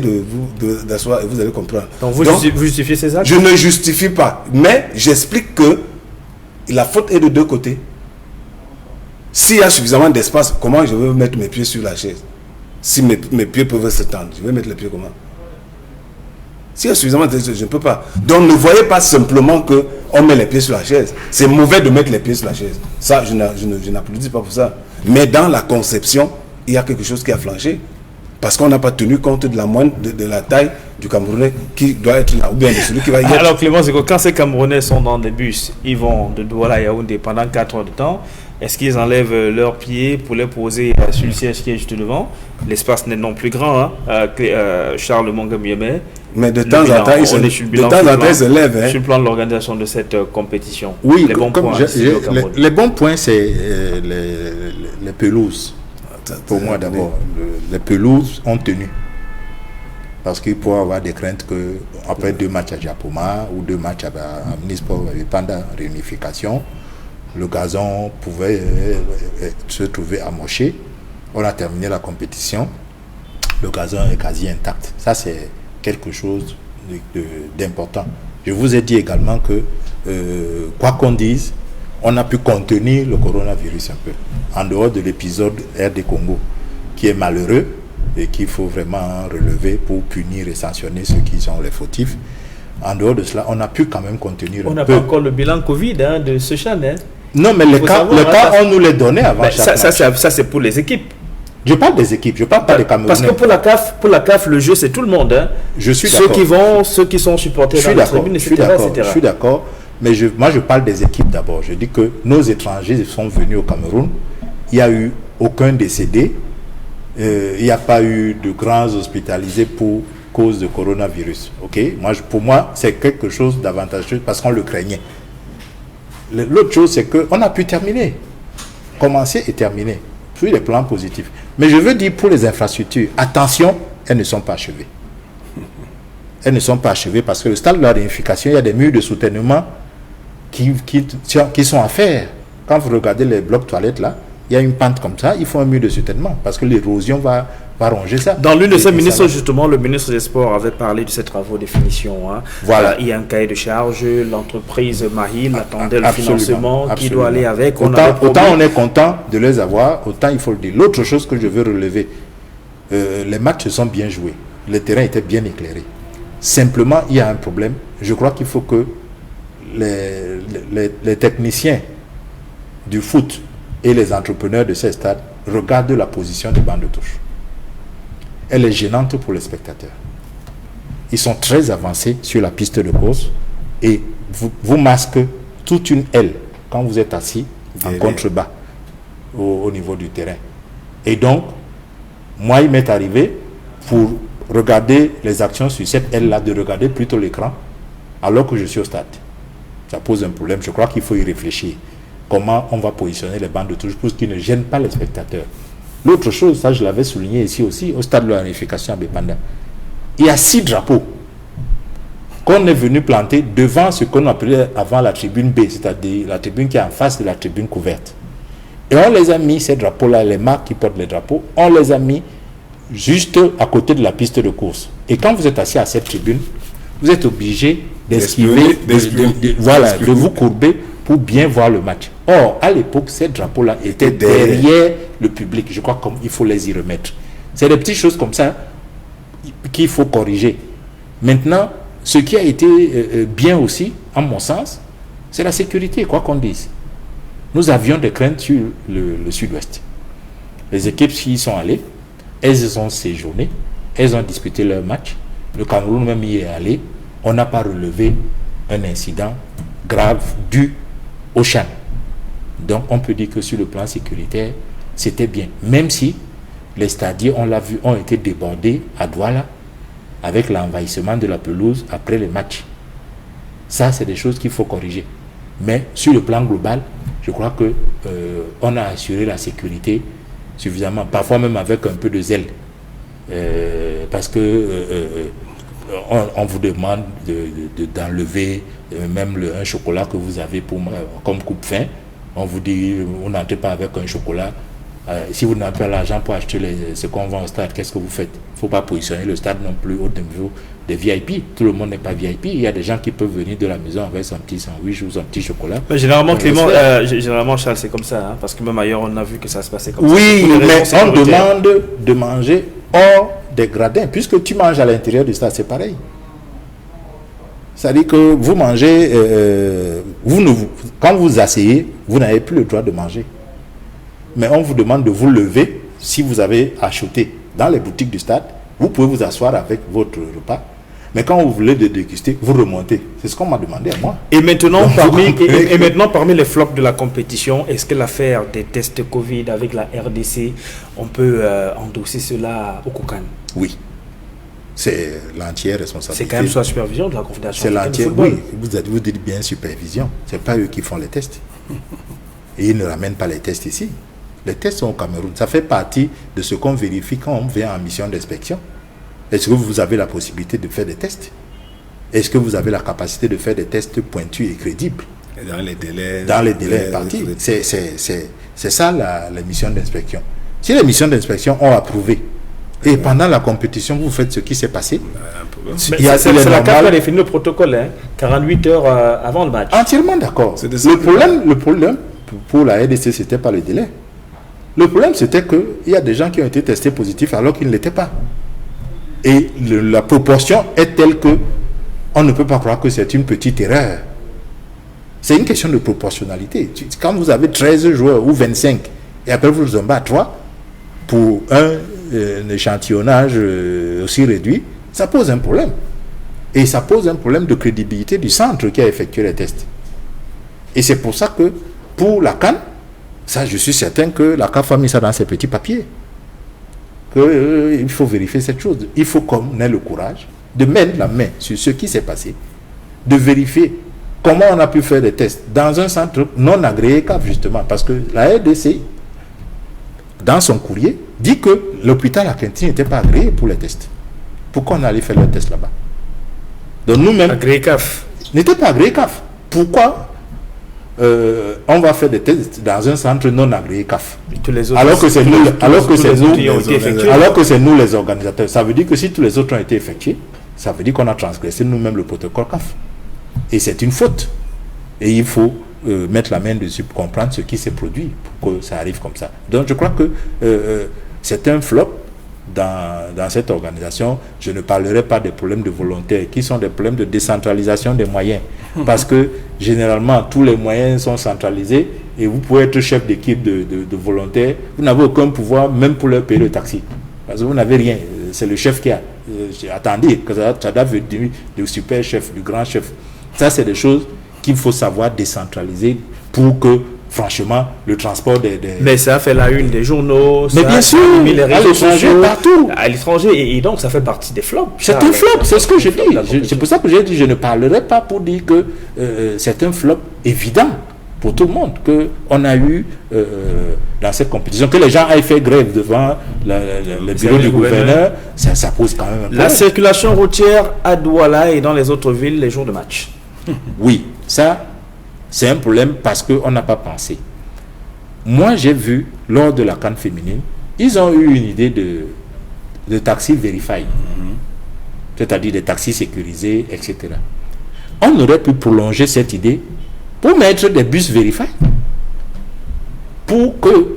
d'asseoir et vous allez comprendre. Donc vous justifiez ces actes? Je ne justifie pas, mais j'explique que la faute est de deux côtés. S'il y a suffisamment d'espace, comment je vais mettre mes pieds sur la chaise? Si mes pieds peuvent se tendre, je vais mettre les pieds comment? S'il y a suffisamment d'espace, je ne peux pas. Donc ne voyez pas simplement qu'on met les pieds sur la chaise. C'est mauvais de mettre les pieds sur la chaise. Ça, je n'applaudis pas pour ça. Mais dans la conception, il y a quelque chose qui a flanché. Parce qu'on n'a pas tenu compte de la moindre de la taille du Camerounais qui doit être là, ou bien de celui qui va y être. Alors Clément, c'est que quand ces Camerounais sont dans des bus, ils vont de Douala à Yaoundé pendant 4 heures de temps. Est-ce qu'ils enlèvent leurs pieds pour les poser sur le siège qui est juste devant? L'espace n'est non plus grand, hein? Charles Mongamieme. Mais de temps en temps, ils se lèvent. Hein? Sur le plan de l'organisation de cette compétition. Oui, les bons points, c'est les pelouses. Pour moi d'abord, les pelouses ont tenu. Parce qu'il pourrait y avoir des craintes qu'après 2 matchs à Japoma ou 2 matchs à Omnisport pendant réunification, le gazon pouvait se trouver amoché. On a terminé la compétition, le gazon est quasi intact. Ça, c'est quelque chose d'important. Je vous ai dit également que, quoi qu'on dise, on a pu contenir le coronavirus un peu, en dehors de l'épisode RD Congo, qui est malheureux et qu'il faut vraiment relever pour punir et sanctionner ceux qui sont les fautifs. En dehors de cela, on a pu quand même contenir un peu. On n'a pas encore le bilan Covid de ce CHAN. Hein. Non, mais le cas, on nous les donnait avant chaque match. Ça, c'est pour les équipes. Je parle des équipes, je ne parle pas des Camerounais. Parce que pour la CAF, le jeu, c'est tout le monde. Hein. Je suis d'accord. Ceux qui sont supportés dans la tribune, etc. Je suis d'accord. Mais moi, je parle des équipes d'abord. Je dis que nos étrangers sont venus au Cameroun. Il n'y a eu aucun décédé. Il n'y a pas eu de grands hospitalisés pour cause de coronavirus. Okay? Pour moi, c'est quelque chose d'avantageux parce qu'on le craignait. L'autre chose, c'est qu'on a pu terminer. Commencer et terminer. Sur les plans positifs. Mais je veux dire pour les infrastructures, attention, elles ne sont pas achevées. Elles ne sont pas achevées parce que le stade de la réunification, il y a des murs de soutènement qui sont à faire. Quand vous regardez les blocs toilettes là, il y a une pente comme ça, il faut un mur de soutènement parce que l'érosion va ronger ça. Dans l'une de ces ministres, justement, le ministre des Sports avait parlé de ces travaux de finition. Hein. Voilà. Il y a un cahier de charge, l'entreprise Mahil attendait le financement qui doit aller avec. Autant on est content de les avoir, autant il faut le dire. L'autre chose que je veux relever, les matchs se sont bien joués. Le terrain était bien éclairé. Simplement, il y a un problème. Je crois qu'il faut que les techniciens du foot et les entrepreneurs de ces stades regardent la position des bancs de touche. Elle est gênante pour les spectateurs. Ils sont très avancés sur la piste de course et vous masquez toute une aile quand vous êtes assis en contrebas au niveau du terrain. Et donc, moi, il m'est arrivé pour regarder les actions sur cette aile-là, de regarder plutôt l'écran alors que je suis au stade. Ça pose un problème. Je crois qu'il faut y réfléchir. Comment on va positionner les bancs de touche pour qu'ils ne gênent pas les spectateurs. L'autre chose, ça je l'avais souligné ici aussi, au stade de la réunification à Bépanda. Il y a 6 drapeaux qu'on est venu planter devant ce qu'on appelait avant la tribune B, c'est-à-dire la tribune qui est en face de la tribune couverte. Et on les a mis, ces drapeaux-là, les marques qui portent les drapeaux, on les a mis juste à côté de la piste de course. Et quand vous êtes assis à cette tribune, vous êtes obligé d'esquiver, de vous courber pour bien voir le match. Or, à l'époque, ces drapeaux-là étaient derrière le public. Je crois qu'il faut les y remettre. C'est des petites choses comme ça qu'il faut corriger. Maintenant, ce qui a été bien aussi, à mon sens, c'est la sécurité, quoi qu'on dise. Nous avions des craintes sur le sud-ouest. Les équipes qui y sont allées, elles ont séjourné, elles ont disputé leur match. Le Cameroun même y est allé. On n'a pas relevé un incident grave dû au Chan. Donc on peut dire que sur le plan sécuritaire, c'était bien. Même si les stadiers, on l'a vu, ont été débordés à Douala avec l'envahissement de la pelouse après les matchs. Ça, c'est des choses qu'il faut corriger. Mais sur le plan global, je crois que on a assuré la sécurité suffisamment, parfois même avec un peu de zèle. Parce que on vous demande d'enlever même un chocolat que vous avez comme coupe-faim. On vous dit, vous n'entrez pas avec un chocolat. Si vous n'avez pas l'argent pour acheter ce qu'on vend au stade, qu'est-ce que vous faites? Il ne faut pas positionner le stade non plus au niveau des VIP. Tout le monde n'est pas VIP. Il y a des gens qui peuvent venir de la maison avec son petit sandwich ou son petit chocolat. Mais généralement, Clément, généralement, Charles, c'est comme ça. Hein, parce que même ailleurs, on a vu que ça se passait comme ça. Oui, mais on demande de manger hors des gradins. Puisque tu manges à l'intérieur du stade, c'est pareil. C'est-à-dire que vous mangez, quand vous asseyez, vous n'avez plus le droit de manger. Mais on vous demande de vous lever si vous avez acheté dans les boutiques du stade. Vous pouvez vous asseoir avec votre repas. Mais quand vous voulez déguster, vous remontez. C'est ce qu'on m'a demandé à moi. Et maintenant, parmi les flops de la compétition, est-ce que l'affaire des tests Covid avec la RDC, on peut endosser cela au Koukan? Oui. C'est l'entière responsabilité. C'est quand même sous la supervision de la Confédération. C'est l'entière, oui. Vous dites bien supervision. Ce n'est pas eux qui font les tests. Et ils ne ramènent pas les tests ici. Les tests sont au Cameroun. Ça fait partie de ce qu'on vérifie quand on vient en mission d'inspection. Est-ce que vous avez la possibilité de faire des tests? Est-ce que vous avez la capacité de faire des tests pointus et crédibles? Et dans les délais. Dans les délais impartis. C'est ça la mission d'inspection. Si les missions d'inspection ont approuvé, et pendant la compétition, vous faites ce qui s'est passé. C'est la CAF qui a défini le protocole, hein, 48 heures avant le match. Entièrement d'accord. Le problème pour la RDC, c'était pas le délai. Le problème, c'était qu'il y a des gens qui ont été testés positifs alors qu'ils ne l'étaient pas. Et la proportion est telle que on ne peut pas croire que c'est une petite erreur. C'est une question de proportionnalité. Quand vous avez 13 joueurs ou 25, et après vous en à 3, pour un échantillonnage aussi réduit, ça pose un problème. Et ça pose un problème de crédibilité du centre qui a effectué les tests. Et c'est pour ça que, pour la CAN, ça, je suis certain que la CAF a mis ça dans ses petits papiers. Il faut vérifier cette chose. Il faut qu'on ait le courage de mettre la main sur ce qui s'est passé, de vérifier comment on a pu faire des tests dans un centre non agréé CAF, justement. Parce que la RDC, dans son courrier, dit que l'hôpital à Kenty n'était pas agréé pour les tests. Pourquoi on allait faire les tests là-bas? Donc nous-mêmes... Agréé CAF. N'était pas agréé CAF. Pourquoi on va faire des tests dans un centre non agréé CAF? Alors que c'est nous les organisateurs. Ça veut dire que si tous les autres ont été effectués, ça veut dire qu'on a transgressé nous-mêmes le protocole CAF. Et c'est une faute. Et il faut mettre la main dessus pour comprendre ce qui s'est produit pour que ça arrive comme ça. Donc je crois que c'est un flop dans cette organisation. Je ne parlerai pas des problèmes de volontaires qui sont des problèmes de décentralisation des moyens. Parce que généralement tous les moyens sont centralisés et vous pouvez être chef d'équipe de volontaires. Vous n'avez aucun pouvoir même pour leur payer le taxi. Parce que vous n'avez rien. C'est le chef qui a. Attendez, que ça doit venir du super chef, du grand chef. Ça, c'est des choses qu'il faut savoir décentraliser pour que, franchement, le transport des... Mais ça fait la une des journaux. Mais bien sûr, à l'étranger, partout. À l'étranger, et donc ça fait partie des flops. C'est un flop, c'est ce que je dis. C'est pour ça que j'ai dit, je ne parlerai pas pour dire que c'est un flop évident pour tout le monde, qu'on a eu dans cette compétition, que les gens aient fait grève devant le bureau du gouverneur, ça pose quand même un problème. La circulation routière à Douala et dans les autres villes les jours de match. Oui, ça, c'est un problème parce qu'on n'a pas pensé. Moi, j'ai vu, lors de la CAN féminine, ils ont eu une idée de taxi Verify. c'est-à-dire des taxis sécurisés, etc. On aurait pu prolonger cette idée pour mettre des bus vérifiés, pour que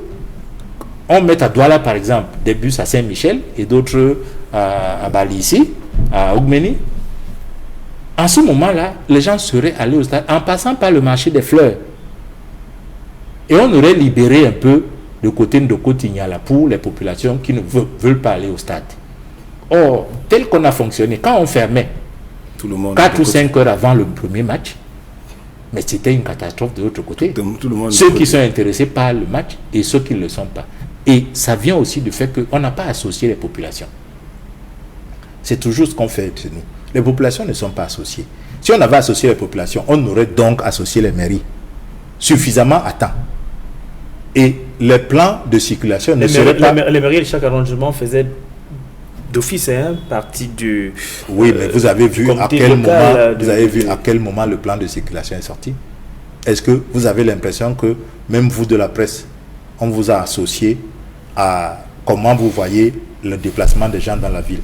on mette à Douala, par exemple, des bus à Saint-Michel et d'autres à Bali ici, à Ougmeni. En ce moment-là, les gens seraient allés au stade en passant par le marché des fleurs. Et on aurait libéré un peu le côté Ndoko-Tignala pour les populations qui ne veulent pas aller au stade. Or, tel qu'on a fonctionné, quand on fermait 4 ou 5 heures avant le premier match, mais c'était une catastrophe de l'autre côté. Ceux qui sont intéressés par le match et ceux qui ne le sont pas. Et ça vient aussi du fait qu'on n'a pas associé les populations. C'est toujours ce qu'on fait chez nous. Les populations ne sont pas associées. Si on avait associé les populations, on aurait donc associé les mairies suffisamment à temps. Et les plans de circulation ne seraient pas... Les mairies de chaque arrondissement faisaient d'office partie du... Oui, mais vous avez vu à quel moment le plan de circulation est sorti? Est-ce que vous avez l'impression que même vous de la presse, on vous a associé à comment vous voyez le déplacement des gens dans la ville?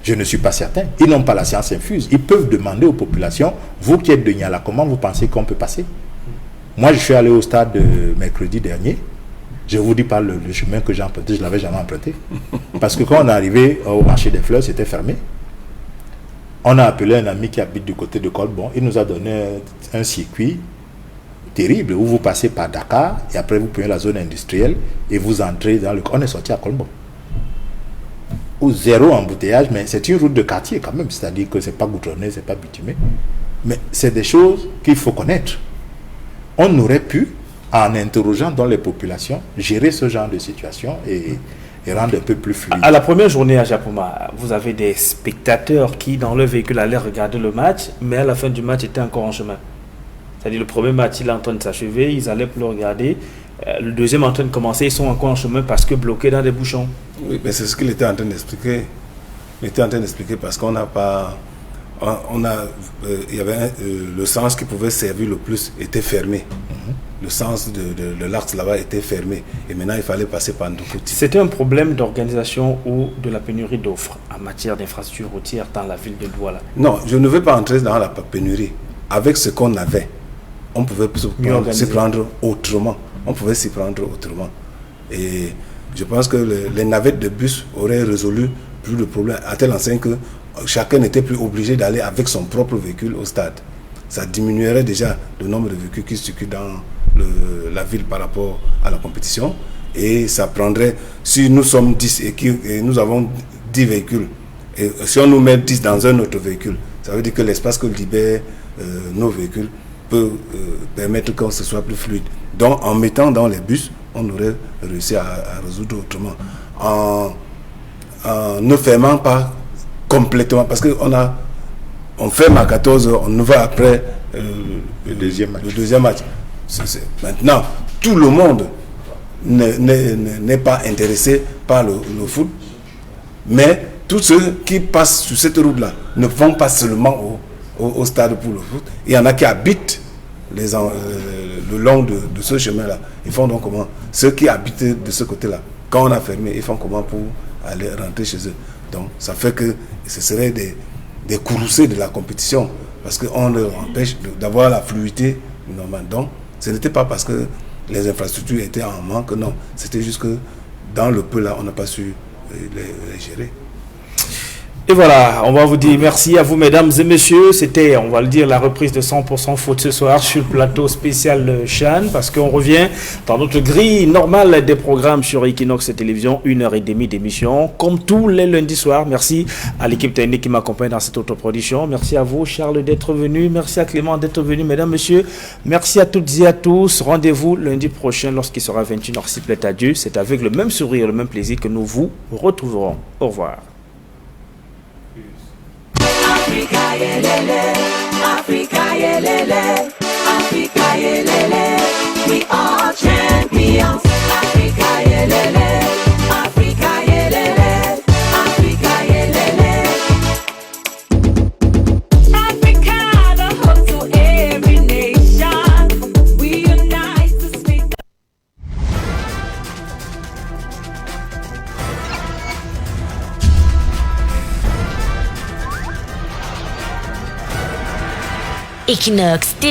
Je ne suis pas certain. Ils n'ont pas la science infuse. Ils peuvent demander aux populations, vous qui êtes de Niala, comment vous pensez qu'on peut passer? Moi, je suis allé au stade mercredi dernier. Je vous dis pas le chemin que j'ai emprunté, je ne l'avais jamais emprunté. Parce que quand on est arrivé au marché des fleurs, c'était fermé. On a appelé un ami qui habite du côté de Colbon. Il nous a donné un circuit terrible où vous passez par Dakar et après vous prenez la zone industrielle et vous entrez dans le... On est sorti à Colbon. Ou zéro embouteillage, mais c'est une route de quartier quand même. C'est-à-dire que ce n'est pas goudronné, ce n'est pas bitumé. Mais c'est des choses qu'il faut connaître. On aurait pu, en interrogeant dans les populations, gérer ce genre de situation et rendre un peu plus fluide. À la première journée à Japoma, vous avez des spectateurs qui, dans leur véhicule, allaient regarder le match, mais à la fin du match, étaient encore en chemin. C'est-à-dire le premier match, il est en train de s'achever, ils allaient pour le regarder. Le deuxième est en train de commencer, ils sont encore en chemin parce que bloqués dans des bouchons. Oui, mais c'est ce qu'il était en train d'expliquer. Il était en train d'expliquer parce qu'on n'a pas... il y avait le sens qui pouvait servir le plus était fermé. Le sens de l'axe là-bas était fermé. Et maintenant, il fallait passer par Ndokoti. C'était un problème d'organisation ou de la pénurie d'offres en matière d'infrastructures routières dans la ville de Douala? Non, je ne veux pas entrer dans la pénurie. Avec ce qu'on avait, on pouvait s'y prendre autrement. On pouvait s'y prendre autrement. Et je pense que les navettes de bus auraient résolu plus le problème, à tel enseigne que chacun n'était plus obligé d'aller avec son propre véhicule au stade. Ça diminuerait déjà le nombre de véhicules qui circulent dans la ville par rapport à la compétition. Et ça prendrait, si nous sommes 10 et nous avons 10 véhicules, et si on nous met 10 dans un autre véhicule, ça veut dire que l'espace que libèrent nos véhicules peut permettre que ce soit plus fluide. Donc en mettant dans les bus, on aurait réussi à résoudre autrement. En ne fermant pas complètement, parce qu'on ferme à 14h, on nous va après le deuxième match. Maintenant, tout le monde n'est pas intéressé par le foot, mais tous ceux qui passent sur cette route-là ne vont pas seulement au stade pour le foot. Il y en a qui habitent le long de ce chemin-là. Ils font donc comment? Ceux qui habitent de ce côté-là, quand on a fermé, ils font comment pour aller rentrer chez eux? Donc, ça fait que ce serait des courroucées de la compétition, parce qu'on leur empêche d'avoir la fluidité normale. Donc, ce n'était pas parce que les infrastructures étaient en manque, non. C'était juste que dans le peu là, on n'a pas su les gérer. Et voilà, on va vous dire merci à vous mesdames et messieurs. C'était, on va le dire, la reprise de 100% foot ce soir sur le plateau spécial Chan, parce qu'on revient dans notre grille normale des programmes sur Equinox Télévision, 1h30 d'émission, comme tous les lundis soirs. Merci à l'équipe technique qui m'accompagne dans cette autoproduction. Merci à vous, Charles, d'être venu. Merci à Clément d'être venu, mesdames, messieurs. Merci à toutes et à tous. Rendez-vous lundi prochain lorsqu'il sera 21h, s'il plaît à Dieu. C'est avec le même sourire, le même plaisir que nous vous retrouverons. Au revoir. Africa yelele, Africa yelele, Africa yelele, we are champions. Africa yelele, Africa yelele, Africa yelele. Africa, the home to every nation. We unite to speak. Equinox, télévision.